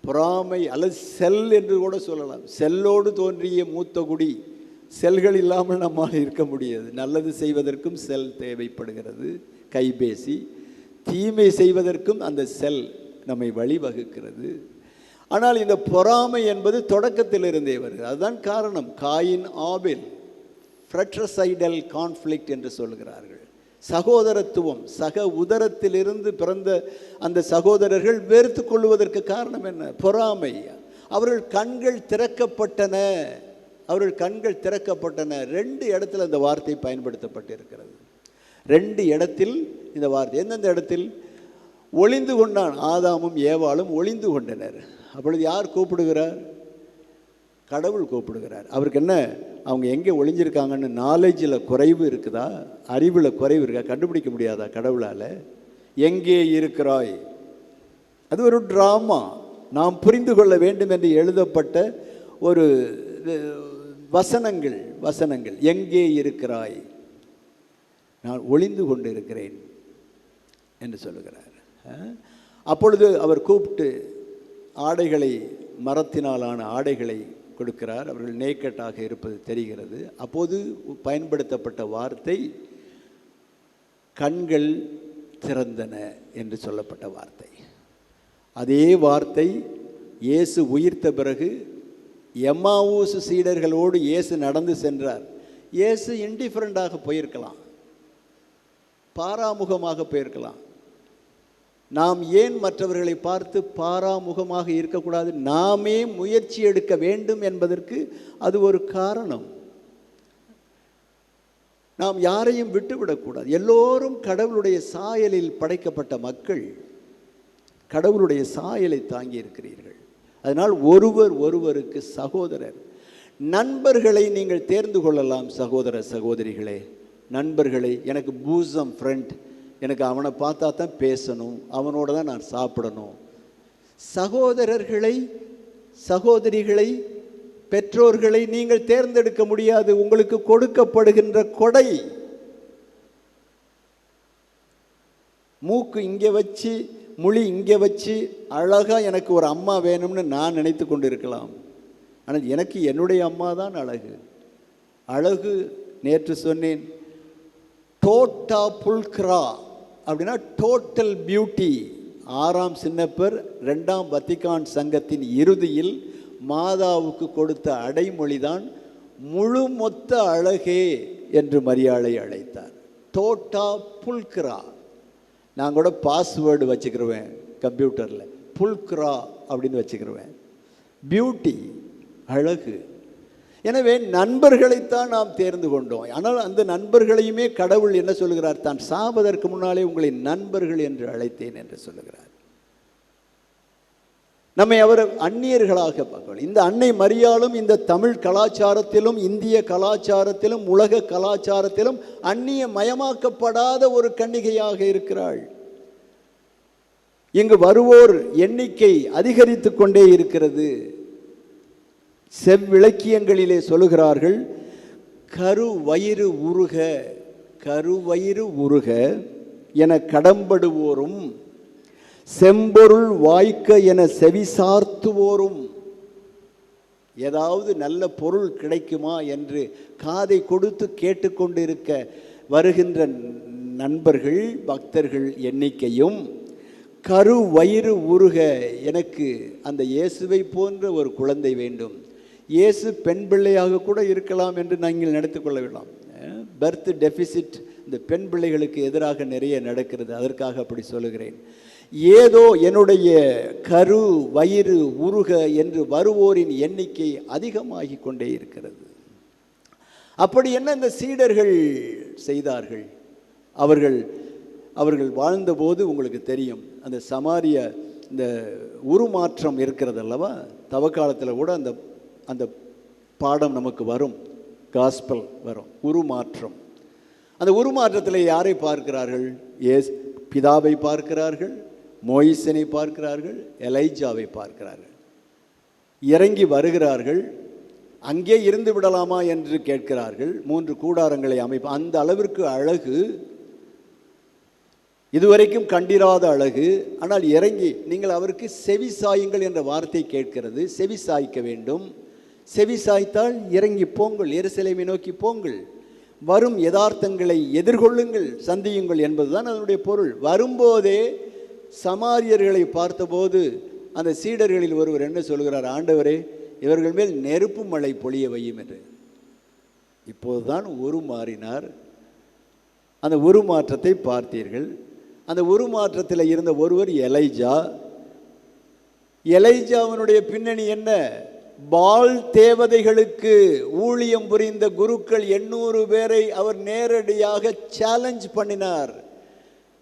[SPEAKER 3] பொறாமை அல்லது செல் என்று கூட சொல்லலாம். செல்லோடு தோன்றிய மூத்த குடி. செல்கள் இல்லாமல் நம்மால் இருக்க முடியாது. நல்லது செய்வதற்கும் செல் தேவைப்படுகிறது, கைபேசி. தீமை செய்வதற்கும் அந்த செல் நம்மை வழிவகுக்கிறது. ஆனால் இந்த பொறாமை என்பது தொடக்கத்தில் இருந்தே வருகிறது. அதுதான் காரணம். காயின் ஆபேல், ஃப்ரெட்ரசைடல் கான்ஃப்ளிக்ட் என்று சொல்கிறார்கள். சகோதரத்துவம், சக உதரத்திலிருந்து பிறந்த அந்த சகோதரர்கள் வெறுத்து கொள்வதற்கு காரணம் என்ன? பொறாமை. அவர்கள் கண்கள் திறக்கப்பட்டன. ரெண்டு இடத்துல இந்த வார்த்தை பயன்படுத்தப்பட்டிருக்கிறது. ரெண்டு இடத்தில் இந்த வார்த்தை. எந்தெந்த இடத்தில்? ஒளிந்து கொண்டான், ஆதாமும் ஏவாளும் ஒளிந்து கொண்டனர். அப்பொழுது யார் கூப்பிடுகிறார்? கடவுள் கூப்பிடுகிறார். அவருக்கு என்ன, அவங்க எங்கே ஒளிஞ்சிருக்காங்கன்னு நாலேஜில் குறைவு இருக்குதா, அறிவில் குறைவு இருக்கா, கண்டுபிடிக்க முடியாதா கடவுளால்? எங்கே இருக்கிறாய்? அது ஒரு ட்ராமா, நாம் புரிந்து கொள்ள வேண்டும் என்று எழுதப்பட்ட ஒரு வசனங்கள். எங்கே இருக்கிறாய்? நான் ஒளிந்து கொண்டு இருக்கிறேன் என்று சொல்லுகிறார். அப்பொழுது அவர் கூப்பிட்டு ஆடைகளை, மரத்தினாலான ஆடைகளை கொடுக்கிறார். அவர்கள் நேக்கட்டாக இருப்பது தெரிகிறது. அப்போது பயன்படுத்தப்பட்ட வார்த்தை கண்கள் திறந்தன என்று சொல்லப்பட்ட வார்த்தை. அதே வார்த்தை இயேசு உயிர்த்த பிறகு எம்மாவூசு சீடர்களோடு இயேசு நடந்து சென்றார். இயேசு இன்டிஃபரண்டாக போயிருக்கலாம், பாராமுகமாக போயிருக்கலாம். நாம் ஏன் மற்றவர்களை பார்த்து பாராமுகமாக இருக்கக்கூடாது? நாமே முயற்சி எடுக்க வேண்டும் என்பதற்கு அது ஒரு காரணம். நாம் யாரையும் விட்டுவிடக்கூடாது. எல்லோரும் கடவுளுடைய சாயலில் படைக்கப்பட்ட மக்கள், கடவுளுடைய சாயலை தாங்கி இருக்கிறீர்கள். அதனால் ஒருவருக்கு சகோதரர். நண்பர்களை நீங்கள் தேர்ந்து கொள்ளலாம். சகோதர சகோதரிகளே, நண்பர்களை, எனக்கு பூசம் ஃப்ரெண்ட், எனக்கு அவனை பார்த்தா தான் பேசணும், அவனோட தான் நான் சாப்பிடணும். சகோதரர்களை, சகோதரிகளை, பெற்றோர்களை நீங்கள் தேர்ந்தெடுக்க முடியாது. உங்களுக்கு கொடுக்கப்படுகின்ற கொடை. மூக்கு இங்கே வச்சு, மொழி இங்கே வச்சு, அழகாக எனக்கு ஒரு அம்மா வேணும்னு நான் நினைத்து கொண்டு இருக்கலாம். ஆனால் எனக்கு என்னுடைய அம்மா தான் அழகு. நேற்று சொன்னேன், டோட்டா புல்க்ரா அப்படின்னா டோட்டல் பியூட்டி. 6ஆம் சின்னப்பர் 2ஆம் வத்திக்கான் சங்கத்தின் இறுதியில் மாதாவுக்கு கொடுத்த அடைமொழிதான் முழு மொத்த அழகே என்று மரியாதை அழைத்தார். டோட்டா புல்க்ரா. நான் கூட பாஸ்வேர்டு வச்சுக்கிருவேன் கம்ப்யூட்டரில், புல்க்ரா அப்படின்னு வச்சுக்கிருவேன். பியூட்டி, அழகு. எனவே நண்பர்களைத்தான் நாம் தேர்ந்து கொண்டோம். ஆனால் அந்த நண்பர்களையுமே கடவுள் என்ன சொல்லுகிறார்? தான் சாவதற்கு முன்னாலே உங்களை நண்பர்கள் என்று அழைத்தேன் என்று சொல்லுகிறார். நம்மை அவர் அந்நியர்களாக பார்க்கணும். இந்த அன்னை மரியாளும் இந்த தமிழ் கலாச்சாரத்திலும், இந்திய கலாச்சாரத்திலும், உலக கலாச்சாரத்திலும் அந்நிய மயமாக்கப்படாத ஒரு கன்னிகையாக இருக்கிறாள். இங்கு வருவோர் எண்ணிக்கை அதிகரித்து கொண்டே இருக்கிறது. செவ்விலக்கியங்களிலே சொல்லுகிறார்கள், கருவயிறு உருக என கடம்படுவோரும், செம்பொருள் வாய்க்க என செவிசார்த்துவோரும். ஏதாவது நல்ல பொருள் கிடைக்குமா என்று காதை கொடுத்து கேட்டுக்கொண்டிருக்க வருகின்ற நண்பர்கள், பக்தர்கள் எண்ணிக்கையும், கருவயிறு உருக, எனக்கு அந்த இயேசுவை போன்ற ஒரு குழந்தை வேண்டும். இயேசு பெண் பிள்ளையாக கூட இருக்கலாம் என்று நீங்கள் நினைத்து கொள்ள வேண்டாம். பர்த் டெபிசிட் இந்த பெண் பிள்ளைகளுக்கு எதிராக நிறைய நடக்கிறது. அதற்காக அப்படி சொல்லுகிறேன். ஏதோ என்னுடைய கரு வயிறு உருக என்று வருவோரின் எண்ணிக்கை அதிகமாகி கொண்டே இருக்கிறது. அப்படி என்ன இந்த சீடர்கள் செய்தார்கள்? அவர்கள் வாழ்ந்தபோது உங்களுக்கு தெரியும், அந்த சமாரிய இந்த உருமாற்றம் இருக்கிறது அல்லவா? தவக்காலத்தில் கூட அந்த பாடம் நமக்கு வரும், காஸ்பல் வரும், உருமாற்றம். அந்த உருமாற்றத்தில் யாரை பார்க்கிறார்கள்? பிதாவை பார்க்கிறார்கள், மோயிசனை பார்க்கிறார்கள், எலைஜாவை பார்க்கிறார்கள். இறங்கி வருகிறார்கள். அங்கே இருந்து விடலாமா என்று கேட்கிறார்கள். 3 கூடாரங்களை அந்த அளவிற்கு அழகு, இதுவரைக்கும் கண்டிராத அழகு. ஆனால் இறங்கி நீங்கள் அவருக்கு செவி சாயுங்கள் என்ற வார்த்தை கேட்கிறது. செவி சாய்க்க வேண்டும். செவி சாய்த்தால் இறங்கி போங்கள், எருசலேமை நோக்கி போங்கள், வரும் யதார்த்தங்களை எதிர்கொள்ளுங்கள், சந்தியுங்கள் என்பதுதான் அதனுடைய பொருள். வரும்போதே சமாரியர்களை பார்த்தபோது அந்த சீடர்களில் ஒருவர் என்ன சொல்கிறார்? ஆண்டவரே, இவர்கள் மேல் நெருப்பு மழை பொழிய வையும் என்று. இப்போதுதான் உருமாறினார். அந்த உருமாற்றத்தை பார்த்தீர்கள். அந்த உருமாற்றத்தில் இருந்த ஒருவர் எலைஜா. எலைஜாவினுடைய பின்னணி என்ன? பால் தேவதைகளுக்கு ஊழியம் புரிந்த குருக்கள் 800 பேரை அவர் நேரடியாக சேலஞ்ச் பண்ணினார்.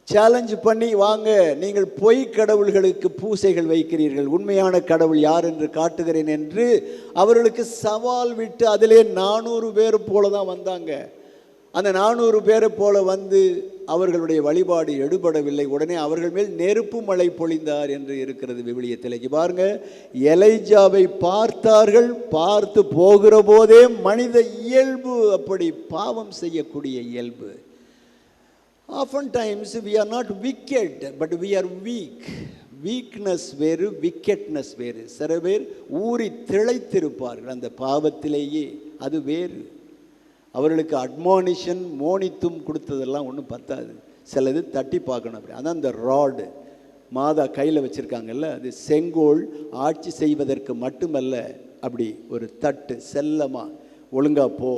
[SPEAKER 3] சேலஞ்ச் பண்ணி, வாங்க, நீங்கள் பொய் கடவுள்களுக்கு பூசைகள் வைக்கிறீர்கள், உண்மையான கடவுள் யார் என்று காட்டுகிறேன் என்று அவர்களுக்கு சவால் விட்டு, அதிலே 400 பேர் போல தான் வந்தாங்க. அந்த 400 பேரை போல வந்து அவர்களுடைய வழிபாடு எடுபடவில்லை. உடனே அவர்கள் மேல் நெருப்பு மழை பொழிந்தார் என்று இருக்கிறது விவிலியத்தில். பாருங்க, எலைஜாவை பார்த்தார்கள். பார்த்து போகிற போதே மனித இயல்பு, அப்படி பாவம் செய்யக்கூடிய இயல்பு. Oftentimes we are not wicked, but we are weak. Weakness வேறு, விக்கெட்னஸ் வேறு. சில பேர் ஊறி திளைத்திருப்பார்கள் அந்த பாவத்திலேயே, அது வேறு. அவர்களுக்கு அட்மானிஷன் மோனித்தும் கொடுத்ததெல்லாம் ஒன்றும் பத்தாது. சிலது தட்டி பார்க்கணும். அப்படி அதான் அந்த ராடு மாதா கையில் வச்சுருக்காங்கல்ல, அது செங்கோல் ஆட்சி செய்வதற்கு மட்டுமல்ல, அப்படி ஒரு தட்டு செல்லமாக ஒழுங்கா போ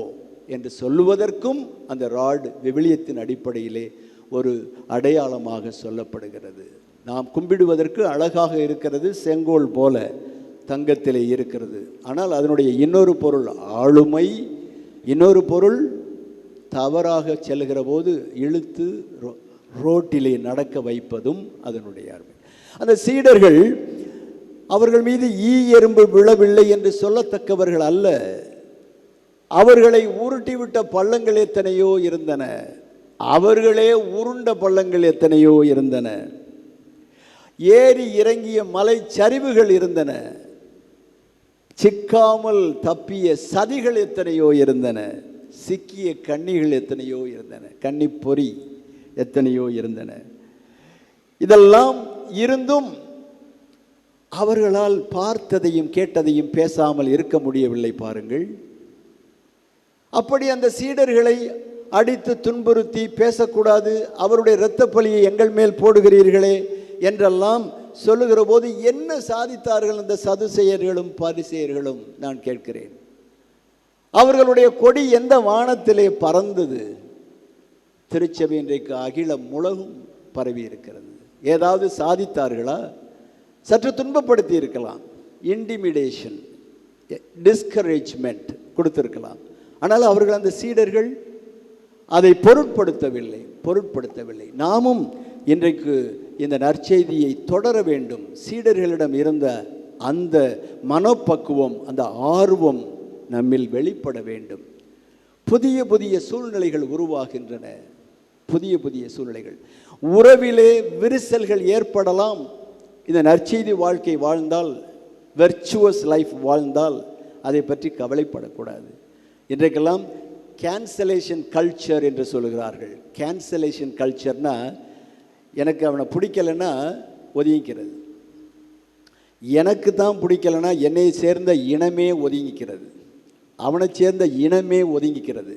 [SPEAKER 3] என்று சொல்லுவதற்கும் அந்த ராடு விவிலியத்தின் அடிப்படையிலே ஒரு அடையாளமாக சொல்லப்படுகிறது. நாம் கும்பிடுவதற்கு அழகாக இருக்கிறது, செங்கோல் போல தங்கத்திலே இருக்கிறது. ஆனால் அதனுடைய இன்னொரு பொருள் ஆளுமை, இன்னொரு பொருள் தவறாக செல்கிற போது இழுத்து ரோட்டிலே நடக்க வைப்பதும் அதனுடைய அருமை. அந்த சீடர்கள் அவர்கள் மீது ஈ எறும்பு விழவில்லை என்று சொல்லத்தக்கவர்கள் அல்ல. அவர்களை உருட்டிவிட்ட பள்ளங்கள் எத்தனையோ இருந்தன. அவர்களே உருண்ட பள்ளங்கள் எத்தனையோ இருந்தன. ஏறி இறங்கிய மலை சரிவுகள் இருந்தன. சிக்காமல் தப்பிய சதிகள் எத்தனையோ இருந்தன. சிக்கிய கண்ணிகள் எத்தனையோ இருந்தன. கன்னி பொறி எத்தனையோ இருந்தன. இதெல்லாம் இருந்தும் அவர்களால் பார்த்ததையும் கேட்டதையும் பேசாமல் இருக்க முடியவில்லை. பாருங்கள், அப்படி அந்த சீடர்களை அடித்து துன்புறுத்தி பேசக்கூடாது, அவருடைய இரத்த பழியை எங்கள் மேல் போடுகிறீர்களே என்றெல்லாம் சொல்லுகிற போது என்ன சாதித்தார்கள் அந்த சதுசேயர்களும் பரிசேயர்களும்? நான் கேட்கிறேன், அவர்களுடைய கொடி எந்த வானத்திலே பறந்தது? திருச்சபை இன்றைக்கு அகிலம் முழகும் பரவி இருக்கிறது. ஏதாவது சாதித்தார்களா? சற்று துன்பப்படுத்தி இருக்கலாம், இன்டிமிடேஷன், டிஸ்கரேஜ்மெண்ட் கொடுத்திருக்கலாம். ஆனால் அவர்கள், அந்த சீடர்கள் அதை பொருட்படுத்தவில்லை. நாமும் இன்றைக்கு இந்த நற்செய்தியை தொடர வேண்டும். சீடர்களிடம் இருந்த அந்த மனப்பக்குவம், அந்த ஆர்வம் நம்மில் வெளிப்பட வேண்டும். புதிய புதிய சூழ்நிலைகள் உருவாகின்றன. புதிய புதிய சூழ்நிலைகள், உறவிலே விரிசல்கள் ஏற்படலாம். இந்த நற்செய்தி வாழ்க்கை வாழ்ந்தால், வெர்ச்சுவஸ் லைஃப் வாழ்ந்தால் அதை பற்றி கவலைப்படக்கூடாது. இன்றைக்கெல்லாம் கேன்சலேஷன் கல்ச்சர் என்று சொல்லுகிறார்கள். கேன்சலேஷன் கல்ச்சர்னா, எனக்கு அவனை பிடிக்கலைன்னா ஒதுங்கிக்கிறது, எனக்கு தான் பிடிக்கலைன்னா என்னை சேர்ந்த இனமே ஒதுங்கிக்கிறது, அவனை சேர்ந்த இனமே ஒதுங்கிக்கிறது.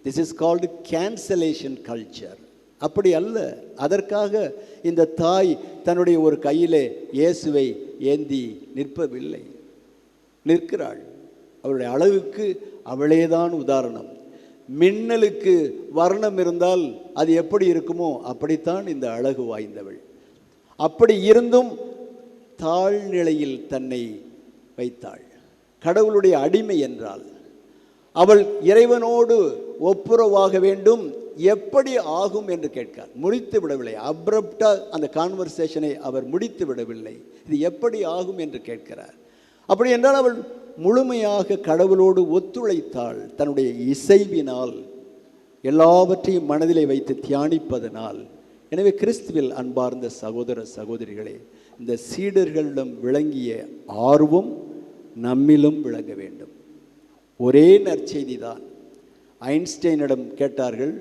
[SPEAKER 3] This is called cancellation culture. அப்படி அல்ல. அதற்காக இந்த தாய் தன்னுடைய ஒரு கையிலே இயேசுவை ஏந்தி நிற்கவில்லை, நிற்கிறாள். அவருடைய அழகுக்கு அவளேதான் உதாரணம். மின்னலுக்கு வர்ணம் இருந்தால் அது எப்படி இருக்குமோ அப்படித்தான் இந்த அழகு வாய்ந்தவள். அப்படி இருந்தும் தாழ்நிலையில் தன்னை வைத்தாள். கடவுளுடைய அடிமை என்றால் அவள் இறைவனோடு ஒப்புரவாக வேண்டும். எப்படி ஆகும் என்று கேட்கார். முடித்து விடவில்லை. அப்ரப்டா அந்த கான்வர்சேஷனை அவர் முடித்து விடவில்லை. இது எப்படி ஆகும் என்று கேட்கிறார். அப்படி என்றால் அவள் முழுமையாக கடவுளோடு ஒத்துழைத்தாள். தன்னுடைய இசைவினால், எல்லாவற்றையும் மனதிலே வைத்து தியானிப்பதனால். எனவே கிறிஸ்துவில் அன்பார்ந்த சகோதர சகோதரிகளே, இந்த சீடர்களிடம் விளங்கிய ஆர்வம் நம்மிலும் விளங்க வேண்டும். ஒரே நற்செய்தி தான். ஐன்ஸ்டைனிடம் கேட்டார்கள்,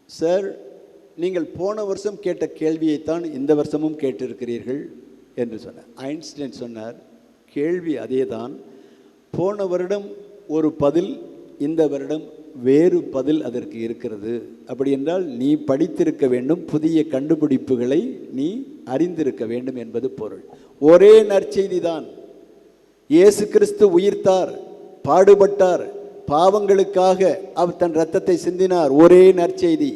[SPEAKER 3] சார் நீங்கள் போன வருஷம் கேட்ட கேள்வியைத்தான் இந்த வருஷமும் கேட்டிருக்கிறீர்கள் என்று சொன்னார். ஐன்ஸ்டைன் சொன்னார், கேள்வி அதே தான், போன வருடம் ஒரு பதில், இந்த வருடம் வேறு பதில் அதற்கு இருக்கிறது. அப்படி என்றால் நீ படித்திருக்க வேண்டும், புதிய கண்டுபிடிப்புகளை நீ அறிந்திருக்க வேண்டும் என்பது பொருள். ஒரே நற்செய்தி தான். இயேசு கிறிஸ்து உயிர்த்தார், பாடுபட்டார், பாவங்களுக்காக அவர் தன் இரத்தத்தை சிந்தினார். ஒரே நற்செய்தி.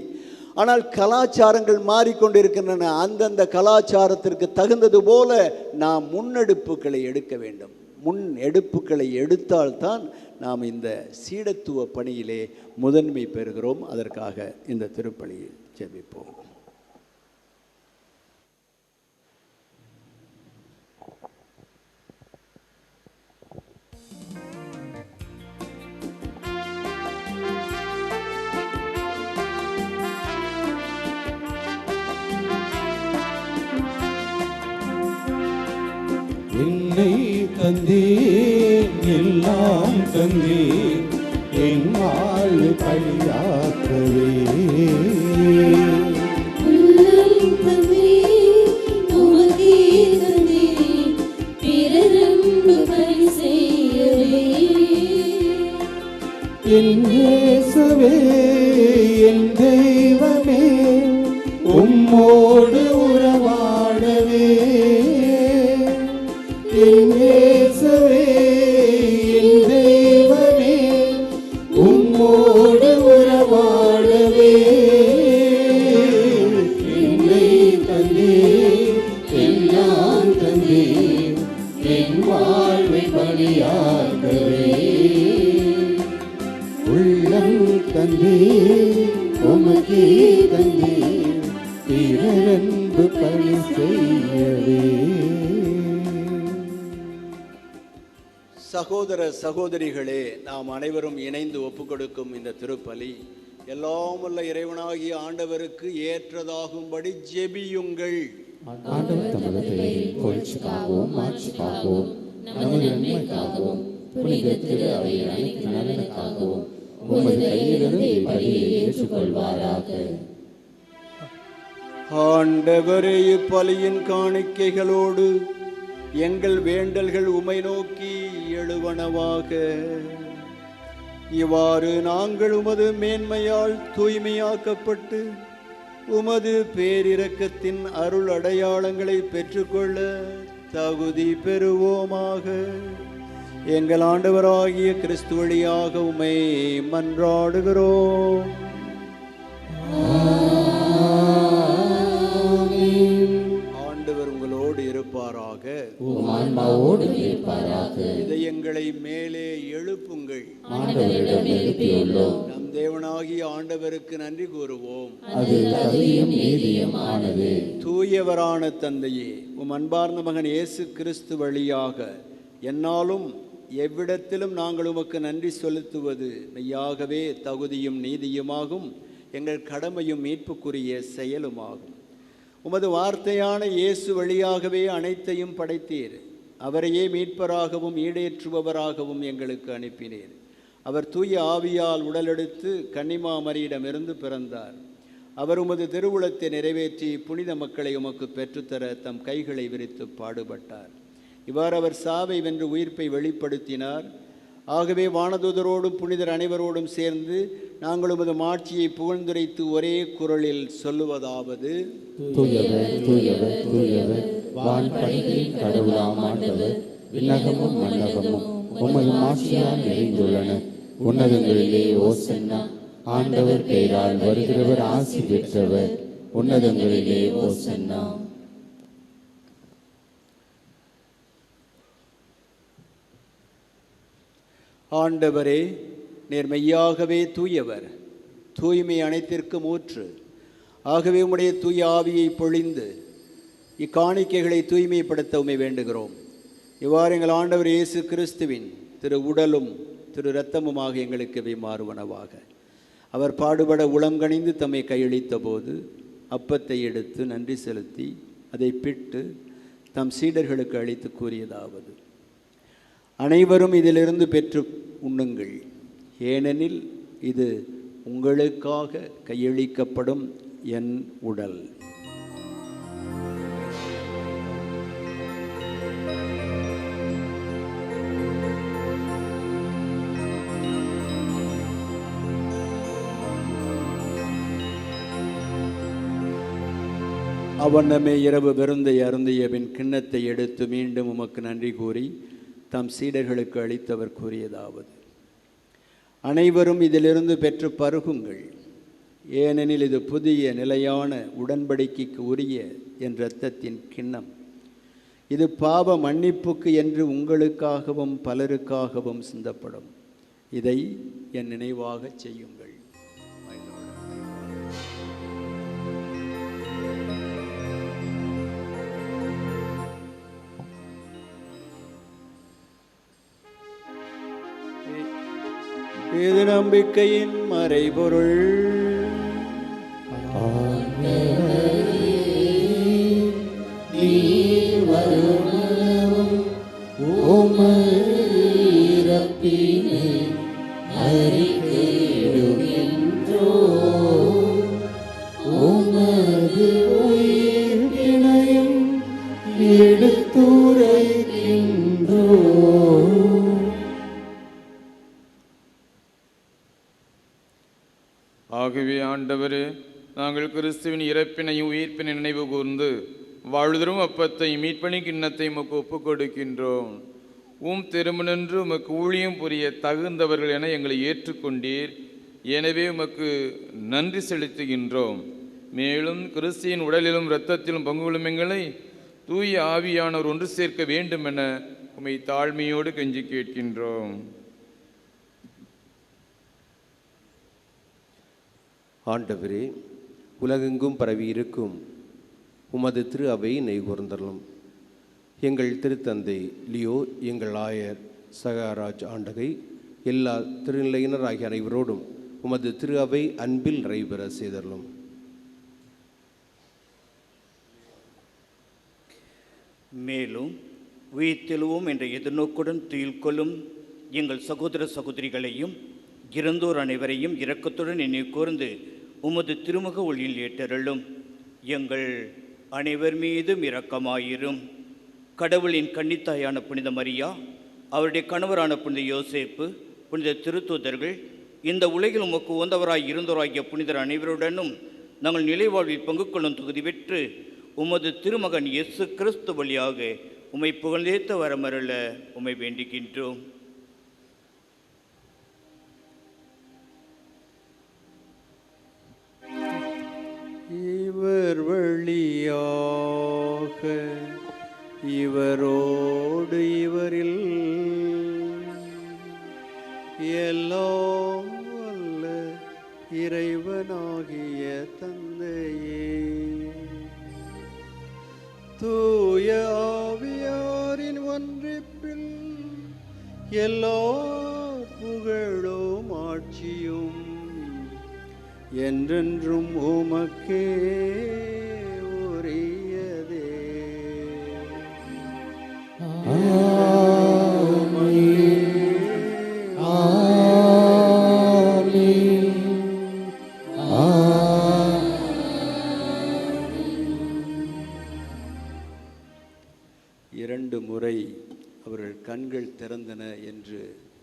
[SPEAKER 3] ஆனால் கலாச்சாரங்கள் மாறிக்கொண்டிருக்கின்றன. அந்தந்த கலாச்சாரத்திற்கு தகுந்தது போல நாம் முன்னெடுப்புகளை எடுக்க வேண்டும். முன்னெடுப்புகளை எடுத்தால்தான் நாம் இந்த சீடத்துவ பணியிலே முதன்மை பெறுகிறோம். அதற்காக இந்த திருப்பலியில் ஜெபிப்போம்.
[SPEAKER 1] என்னை தந்தேன், எல்லாம் தந்தேன், என் வாழ்வு பழியாக்கவே.
[SPEAKER 2] உள்ளம் தந்தேன், உமக்கே தந்தேன், பிறரன்பு பணி செய்யவே.
[SPEAKER 1] என் இயேசுவே, என் தெய்வமே, உம்மோடு உறவாடவே. என் இயேசுவே, என் தெய்வமே, உம்மோடு உறவாடவே. என்னை தந்தேன், எல்லாம் தந்தேன், என் வாழ்வை பலியாகவே. உள்ளம் தந்தேன், உமக்கே தந்தேன், பிறரன்பு பணி செய்யவே.
[SPEAKER 3] சகோதர சகோதரிகளே, நாம் அனைவரும் இணைந்து ஒப்புக்கொடுக்கும் இந்த திருப்பலி எல்லாம் வல்ல இறைவனாகிய ஆண்டவருக்கு ஏற்றதாகும்படி ஜெபியுங்கள்.
[SPEAKER 1] ஆண்டவர் தமது பெயரின் புகழ்ச்சிக்காகவும் மாட்சிக்காகவும் நமது நன்மைக்காகவும் புனித திரு அவையின் அனைத்து நலனுக்காகவும் உமது கையிலிருந்து இப்பலியை ஏற்றுக்கொள்வாராக.
[SPEAKER 3] ஆண்டவரே, இப்பலியின் காணிக்கைகளோடு எங்கள் வேண்டல்கள் உமை நோக்கி எழுவனவாக. இவ்வாறு நாங்கள் உமது மேன்மையால் தூய்மையாக்கப்பட்டு உமது பேரிரக்கத்தின் அருள் அடையாளங்களை பெற்றுக்கொள்ள தகுதி பெறுவோமாக. எங்கள் ஆண்டவராகிய கிறிஸ்து வழியாக உம்மை மன்றாடுகிறோம். ஆண்டவர் உங்களோடு இருப்பாராக.
[SPEAKER 1] ஆன்மாவோடு இருப்பாராக.
[SPEAKER 3] இதயங்களை மேலே எழுப்புங்கள்.
[SPEAKER 1] ஆண்டவரிடம் எழுப்பியுள்ளோம்.
[SPEAKER 3] நம் தேவனாகிய ஆண்டவருக்கு நன்றி கூறுவோம்.
[SPEAKER 1] அது தகுதியும் நீதியும் ஆனது.
[SPEAKER 3] தூயவரான தந்தையே, உம் அன்பார்ந்த மகன் இயேசு கிறிஸ்து வழியாக என்னாலும் எவ்விடத்திலும் நாங்கள் உமக்கு நன்றி செலுத்துவது மெய்யாகவே தகுதியும் நீதியுமாகும், எங்கள் கடமையும் மீட்புக்குரிய செயலுமாகும். உமது வார்த்தையான இயேசு வழியாகவே அனைத்தையும் படைத்தீர். அவரையே மீட்பராகவும் ஈடேற்றுபவராகவும் எங்களுக்கு அனுப்பினீர். அவர் தூய ஆவியால் உடலெடுத்து கன்னிமாமரியிடமிருந்து பிறந்தார். அவர் உமது திருவுளத்தை நிறைவேற்றி புனித மக்களை உமக்கு பெற்றுத்தர தம் கைகளை விரித்து பாடுபட்டார். இவ்வாறு அவர் சாவை வென்று உயிர்ப்பை வெளிப்படுத்தினார். ஆகவே வானதூதரோடும் புனிதர் அனைவரோடும் சேர்ந்து நாங்கள் உமது மாட்சியை புகழ்ந்துரைத்து ஒரே குரலில் சொல்லுவதாவது:
[SPEAKER 1] தூயவர், தூயவர், தூயவர், வான் படைகளின் கடவுளாம் ஆண்டவர், விண்ணகமும் மண்ணகமும் உமது மாட்சியால் நிறைந்துள்ளன. உன்னதங்களிலே ஓசன்னா. ஆண்டவர் பெயரால் வருகிறவர் ஆசி பெற்றவர். உன்னதங்களிலே ஓசன்னா.
[SPEAKER 3] ஆண்டவரே, நீர் மெய்யாகவே தூயவர், தூய்மை அனைத்திற்கும் ஊற்று. ஆகவே உம்முடைய தூய ஆவியை பொழிந்து இக்காணிக்கைகளை தூய்மைப்படுத்த உம்மை வேண்டுகிறோம். இவ்வாறு எங்கள் ஆண்டவர் இயேசு கிறிஸ்துவின் திரு உடலும் திரு இரத்தமுமாக எங்களுக்கு இவை மாறுவனவாக. அவர் பாடுபட உளங்கணிந்து தம்மை கையளித்த போது அப்பத்தை எடுத்து நன்றி செலுத்தி அதை பிட்டு தம் சீடர்களுக்கு அளித்து கூறியதாவது: அனைவரும் இதிலிருந்து பெற்று உண்ணுங்கள், ஏனெனில் இது உங்களுக்காக கையளிக்கப்படும் என் உடல். அவனமே இரவு விருந்தை அருந்திய பின் கிண்ணத்தை எடுத்து மீண்டும் உமக்கு நன்றி கூறி தம் சீடர்களுக்கு அளித்தவர் கூறியதாவது: அனைவரும் இதிலிருந்து பெற்று பருகுங்கள், ஏனெனில் இது புதிய நிலையான உடன்படிக்கைக்கு உரிய என் இரத்தத்தின் கிண்ணம். இது பாவ மன்னிப்புக்கு என்று உங்களுக்காகவும் பலருக்காகவும் சிந்தப்படும். இதை என் நினைவாக செய்யுங்கள். இது நம்பிக்கையின் மறைபொருள்.
[SPEAKER 6] ஆகவே ஆண்டவரே, நாங்கள் கிறிஸ்துவின் இறப்பினையும் உயிர்ப்பினை நினைவு கூர்ந்து வாழ்தரும் அப்பத்தை மீட்பணி கிண்ணத்தை உமக்கு ஒப்புக் கொடுக்கின்றோம். திருமணன்று உமக்கு ஊழியம் புரிய தகுந்தவர்கள் என எங்களை ஏற்றுக்கொண்டீர். எனவே உமக்கு நன்றி செலுத்துகின்றோம். மேலும் கிறிஸ்துவின் உடலிலும் இரத்தத்திலும் பங்குகளும் எங்களை தூய ஆவியானவர் ஒன்று சேர்க்க வேண்டும் என உம்மை தாழ்மையோடு கெஞ்சி கேட்கின்றோம்.
[SPEAKER 7] ஆண்டவரே, உலகெங்கும் பரவி இருக்கும் உமது திரு அவை நெய்கூர்ந்தரலும். எங்கள் திருத்தந்தை லியோ, எங்கள் ஆயர் சகாராஜ் ஆண்டகை, எல்லா திருநிலையினர் ஆகிய அனைவரோடும் உமது திரு அவை அன்பில் நிறைவேற செய்தரலும்.
[SPEAKER 8] மேலும் உயிர்த்தெழுவோம் என்ற எதிர்நோக்குடன் துயில் கொள்ளும் எங்கள் சகோதர சகோதரிகளையும் இறந்தோர் அனைவரையும் இரக்கத்துடன் நினைவு கூர்ந்து உமது திருமுக ஒளியில் ஏற்றருளும். எங்கள் அனைவர் மீதும் இரக்கமாயிரும். கடவுளின் கன்னித்தாயான புனித மரியா, அவருடைய கணவரான புனித யோசேப்பு, புனித திருத்தூதர்கள், இந்த உலகில் உமக்கு உந்தவராய் இருந்தோராகிய புனிதர் அனைவருடனும் நாங்கள் நிலைவாழ்வில் பங்கு கொள்ளும் தொகுதி பெற்று உமது திருமகன் இயேசு கிறிஸ்து வழியாக உம்மை புகழ்ந்தேத்த வரமருள உம்மை வேண்டுகின்றோம்.
[SPEAKER 3] இவர் வழியாக இவரோடு இவரில் எல்லாம் வல்ல இறைவனாகிய தந்தையே, தூய ஆவியாரின் ஒன்றிப்பில் எல்லா புகழும் ஆட்சியும் என்றென்றும் உமக்கே உரியதே. இரண்டு முறை அவர்கள் கண்கள் திறந்தன என்று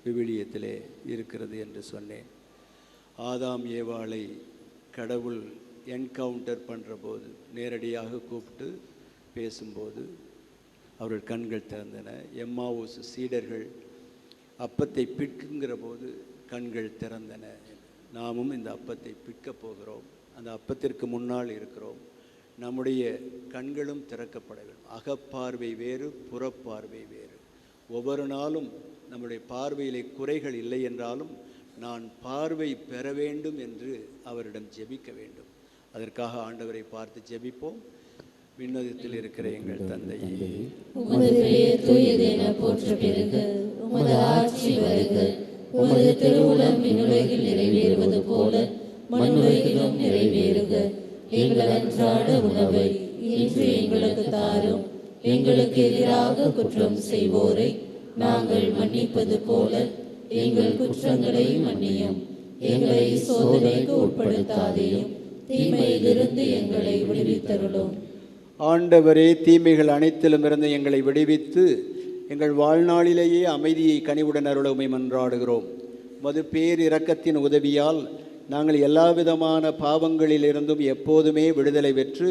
[SPEAKER 3] விவிலியத்திலே இருக்கிறது என்று சொன்னேன். ஆதாம் ஏவாளை கடவுள் என்கவுண்டர் பண்ணுற போது, நேரடியாக கூப்பிட்டு பேசும்போது அவர்கள் கண்கள் திறந்தன. எம்மாவூஸ் சீடர்கள் அப்பத்தை பிற்குங்கிற போது கண்கள் திறந்தன. நாமும் இந்த அப்பத்தை பிற்கப் போகிறோம். அந்த அப்பத்திற்கு முன்னால் இருக்கிறோம். நம்முடைய கண்களும் திறக்கப்பட வேண்டும். அகப்பார்வை வேறு, புறப்பார்வை வேறு. ஒவ்வொரு நாளும் நம்முடைய பார்வையிலே குறைகள் இல்லை என்றாலும் நான் பார்வை பெற வேண்டும் என்று அவரிடம் ஜெபிக்க வேண்டும். அதற்காக ஆண்டவரை பார்த்து ஜெபிப்போம். விண்ணகத்தில் இருக்கிற எங்கள் தந்தையே,
[SPEAKER 2] உமது பெயர் தூயதென போற்ற பெறுக. உமது ஆட்சி வருக. உமது திருவுளம் விண்ணுலகில் நிறைவேறுவது போல மண்ணுலகிலும் நிறைவேறுக. எங்கள் அன்றாட உணவை இன்று எங்களுக்கு தாரும். எங்களுக்கு எதிராக குற்றம் செய்வோரை நாங்கள் மன்னிப்பது போல எங்கள் குற்றங்களை மன்னியும். எங்களை சோதனைக்கு உட்படுத்தாதேயும், தீமையிலிருந்து எங்களை விடுவித்தருளும்.
[SPEAKER 3] ஆண்டவரே, தீமைகள் அனைத்திலும் இருந்து எங்களை விடுவித்து எங்கள் வாழ்நாளிலேயே அமைதியை கனிவுடன் அருள உம்மை மன்றாடுகிறோம். உமது பேரிரக்கத்தின் உதவியால் நாங்கள் எல்லா விதமான பாவங்களிலிருந்தும் எப்போதுமே விடுதலை பெற்று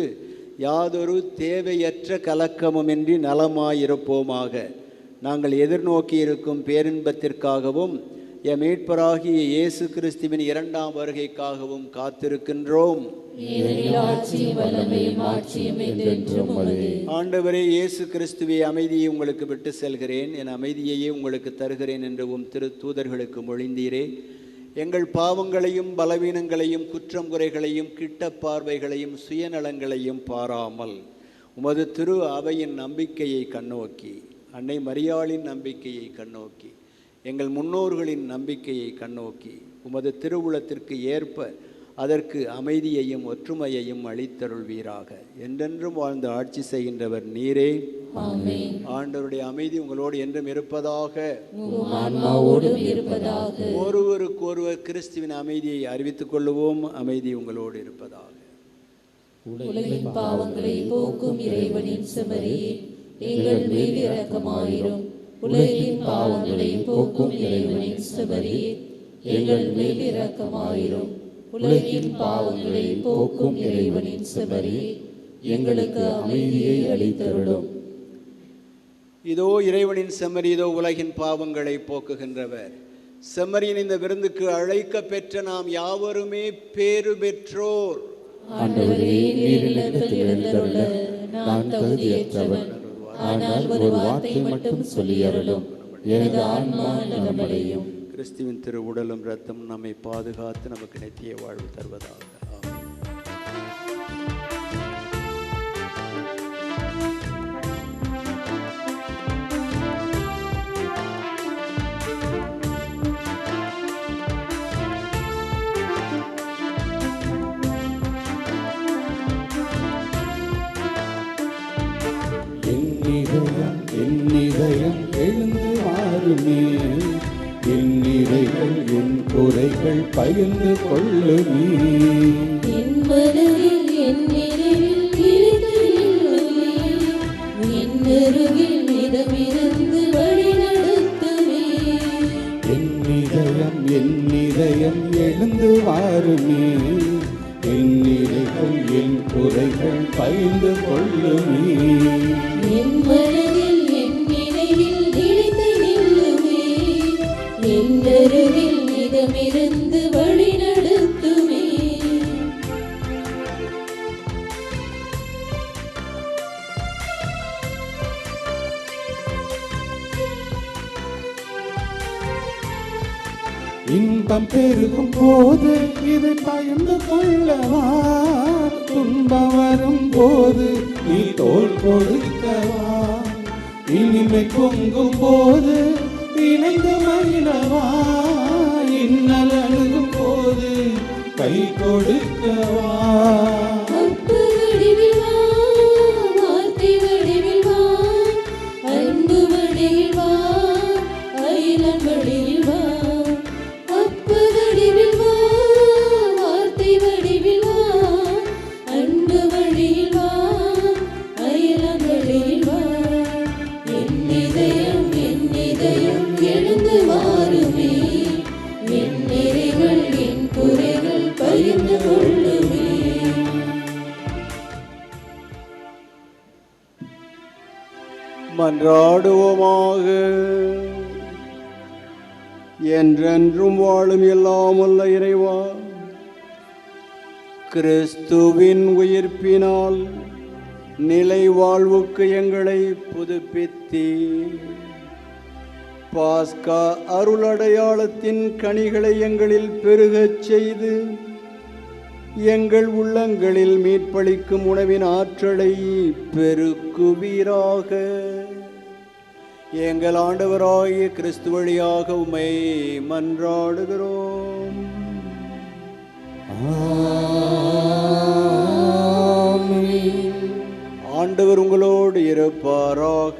[SPEAKER 3] யாதொரு தேவையற்ற கலக்கமுமின்றி நலமாயிருப்போமாக. நாங்கள் எதிர்நோக்கி இருக்கும் பேரின்பத்திற்காகவும் எம் மீட்பராகிய இயேசு கிறிஸ்துவின் இரண்டாம் வருகைக்காகவும் காத்திருக்கின்றோம். ஆண்டவரே இயேசு கிறிஸ்துவே, அமைதியை உங்களுக்கு விட்டு செல்கிறேன், என் அமைதியையே உங்களுக்கு தருகிறேன் என்று உம் திரு தூதர்களுக்கு மொழிந்தீரே. எங்கள் பாவங்களையும் பலவீனங்களையும் குற்றம் குறைகளையும் கிட்ட பார்வைகளையும் சுயநலங்களையும் பாராமல் உமது திரு அவையின் நம்பிக்கையை கண்ணோக்கி, அன்னை மரியாளின் நம்பிக்கையை கண்ணோக்கி, எங்கள் முன்னோர்களின் நம்பிக்கையை கண்ணோக்கி உமது திருவுளத்திற்கு ஏற்ப அதற்கு அமைதியையும் ஒற்றுமையையும் அளித்தருள்வீராக. என்றென்றும் வாழ்ந்து ஆட்சி செய்கின்றவர் நீரே. ஆண்டவருடைய அமைதி உங்களோடு என்றும் இருப்பதாக. ஒருவருக்கொருவர் கிறிஸ்துவின் அமைதியை அறிவித்துக் கொள்ளுவோம். அமைதி உங்களோடு இருப்பதாக.
[SPEAKER 2] உலகின் பாவங்களை போக்கும் இறைவனின் செம்மறியே, எங்கள் மேல் இரக்கமாயிரும். உலகின் பாவங்களை போக்கும் இறைவனின் செம்மறியே, எங்கள் மேல் இரக்கமாயிரும். உலகின் பாவங்களை போக்கும் இறைவனின் செம்மறியே, எங்களுக்கு அமைதியை அளித்தருளும்.
[SPEAKER 3] இதோ இறைவனின் செம்மறி, இதோ உலகின் பாவங்களை போக்குகின்றவர். செம்மறியின் இந்த விருந்துக்கு அழைக்க பெற்ற நாம் யாவருமே பேறு பெற்றோர்.
[SPEAKER 1] ஆண்டவரே, நீரிடத்தில் எழுந்தருள நான் தகுதியற்றவன். ஆனால் ஒரு வார்த்தை மட்டும் சொல்லியருளும், எனது ஆன்மா நலமடையும்.
[SPEAKER 3] கிறிஸ்துவின் திரு உடலும் இரத்தம் நம்மை பாதுகாத்து நமக்கு நித்திய வாழ்வு தருவதாக.
[SPEAKER 1] என் இதயம் எழுந்து வாருமே, என் நிறைகள் என் குறைகள் பகிர்ந்து கொள்ளுமே.
[SPEAKER 2] என் மனதில் என் நினைவில் இருந்து நில்லுமே, என் அருகில் இடமிருந்து வழி நடத்துமே.
[SPEAKER 1] என் இதயம் எழுந்து வாருமே, என் நிறைகள் என் குறைகள் பகிர்ந்து கொள்ளுமே.
[SPEAKER 2] என் மனதில் என் நினைவில் நிலைத்து நில்லுமே, என் அருகில் இடமிருந்து வழி நடத்துமே.
[SPEAKER 1] இன்பம் பெருகும் போது இதை பயந்து கொள்ளவா, துன்பம் வரும் போது நீ தோள் கொடுக்கவா, இனிமை பொங்கும் போது இணைந்து மகிழவா, இன்னல் அணுகும் போது கை கொடுக்கவா.
[SPEAKER 2] அன்பு வடிவில் வா, வார்த்தை வடிவில் வா, அன்பு வடிவில் வா, அயலன் வடிவில் வா. அன்பு வடிவில் வா, வார்த்தை வடிவில் வா, அன்பு வடிவில் வா, அயலன் வடிவில் வா. என் இதயம் எழுந்து வாருமே, என் நிறைகள் என் குறைகள் பகிர்ந்து கொள்ளுமே.
[SPEAKER 3] மன்றாடுவோமாக. என்றென்றும் வாழும் எல்லாம் வல்ல இறைவா, கிறிஸ்துவின் உயிர்ப்பினால் நிலை வாழ்வுக்கு எங்களை புதுப்பித்தீர். பாஸ்கா அருளடையாளத்தின் கனிகளை எங்களில் பெருகச் செய்து எங்கள் உள்ளங்களில் மீட்பளிக்கும் உணவின் ஆற்றலை பெருக்குவீராக. எங்கள் ஆண்டவராகிய கிறிஸ்து வழியாக உம்மை மன்றாடுகிறோம். ஆண்டவர் உங்களோடு இருப்பாராக.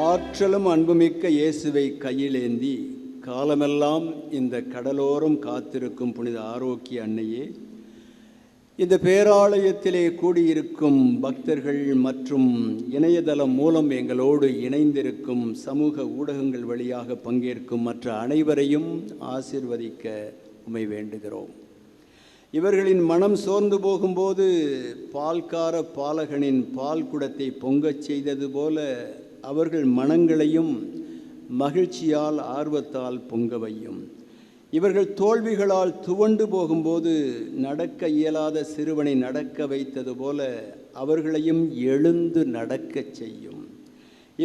[SPEAKER 3] ஆற்றலும் அன்புமிக்க இயேசுவை கையிலேந்தி காலமெல்லாம் இந்த கடலோரம் காத்திருக்கும் புனித ஆரோக்கிய அன்னையே, இந்த பேராலயத்திலே கூடியிருக்கும் பக்தர்கள் மற்றும் இணையதளம் மூலம் எங்களோடு இணைந்திருக்கும் சமூக ஊடகங்கள் வழியாக பங்கேற்கும் மற்ற அனைவரையும் ஆசீர்வதிக்க உம்மை வேண்டுகிறோம். இவர்களின் மனம் சோர்ந்து போகும்போது பால்கார பாலகனின் பால் குடத்தை பொங்கச் செய்தது போல அவர்கள் மனங்களையும் மகிழ்ச்சியால் ஆர்வத்தால் பொங்க வையும். இவர்கள் தோல்விகளால் துவண்டு போகும்போது நடக்க இயலாத சிறுவனை நடக்க வைத்தது போல அவர்களையும் எழுந்து நடக்கச் செய்யும்.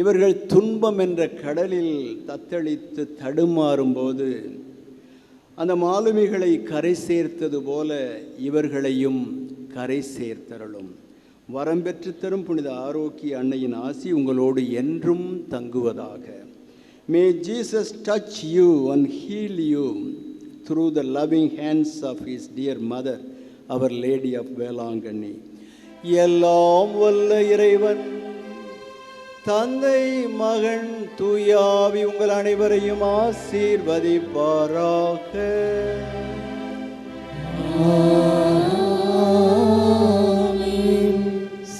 [SPEAKER 3] இவர்கள் துன்பம் என்ற கடலில் தத்தளித்து தடுமாறும்போது அந்த மாலுமிகளை கரை சேர்த்தது போல இவர்களையும் கரை சேர்த்தருளும். வரம் பெற்று தரும் புனித ஆரோக்கிய அன்னையின் ஆசி உங்களோடு என்றும் தங்குவதாக. May Jesus touch you and heal you through the loving hands of his dear mother, Our Lady of Velankanni. எல்லாம் வல்ல இறைவன் தந்தை, மகன், தூயாவி உங்கள் அனைவரையும் ஆசீர்வதிப்பாராக.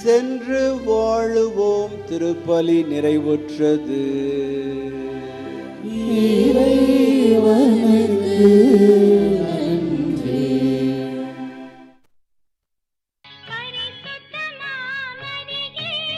[SPEAKER 3] சென்று வாழுவோம். திருப்பலி நிறைவுற்றது.
[SPEAKER 1] இறைவனுக்கு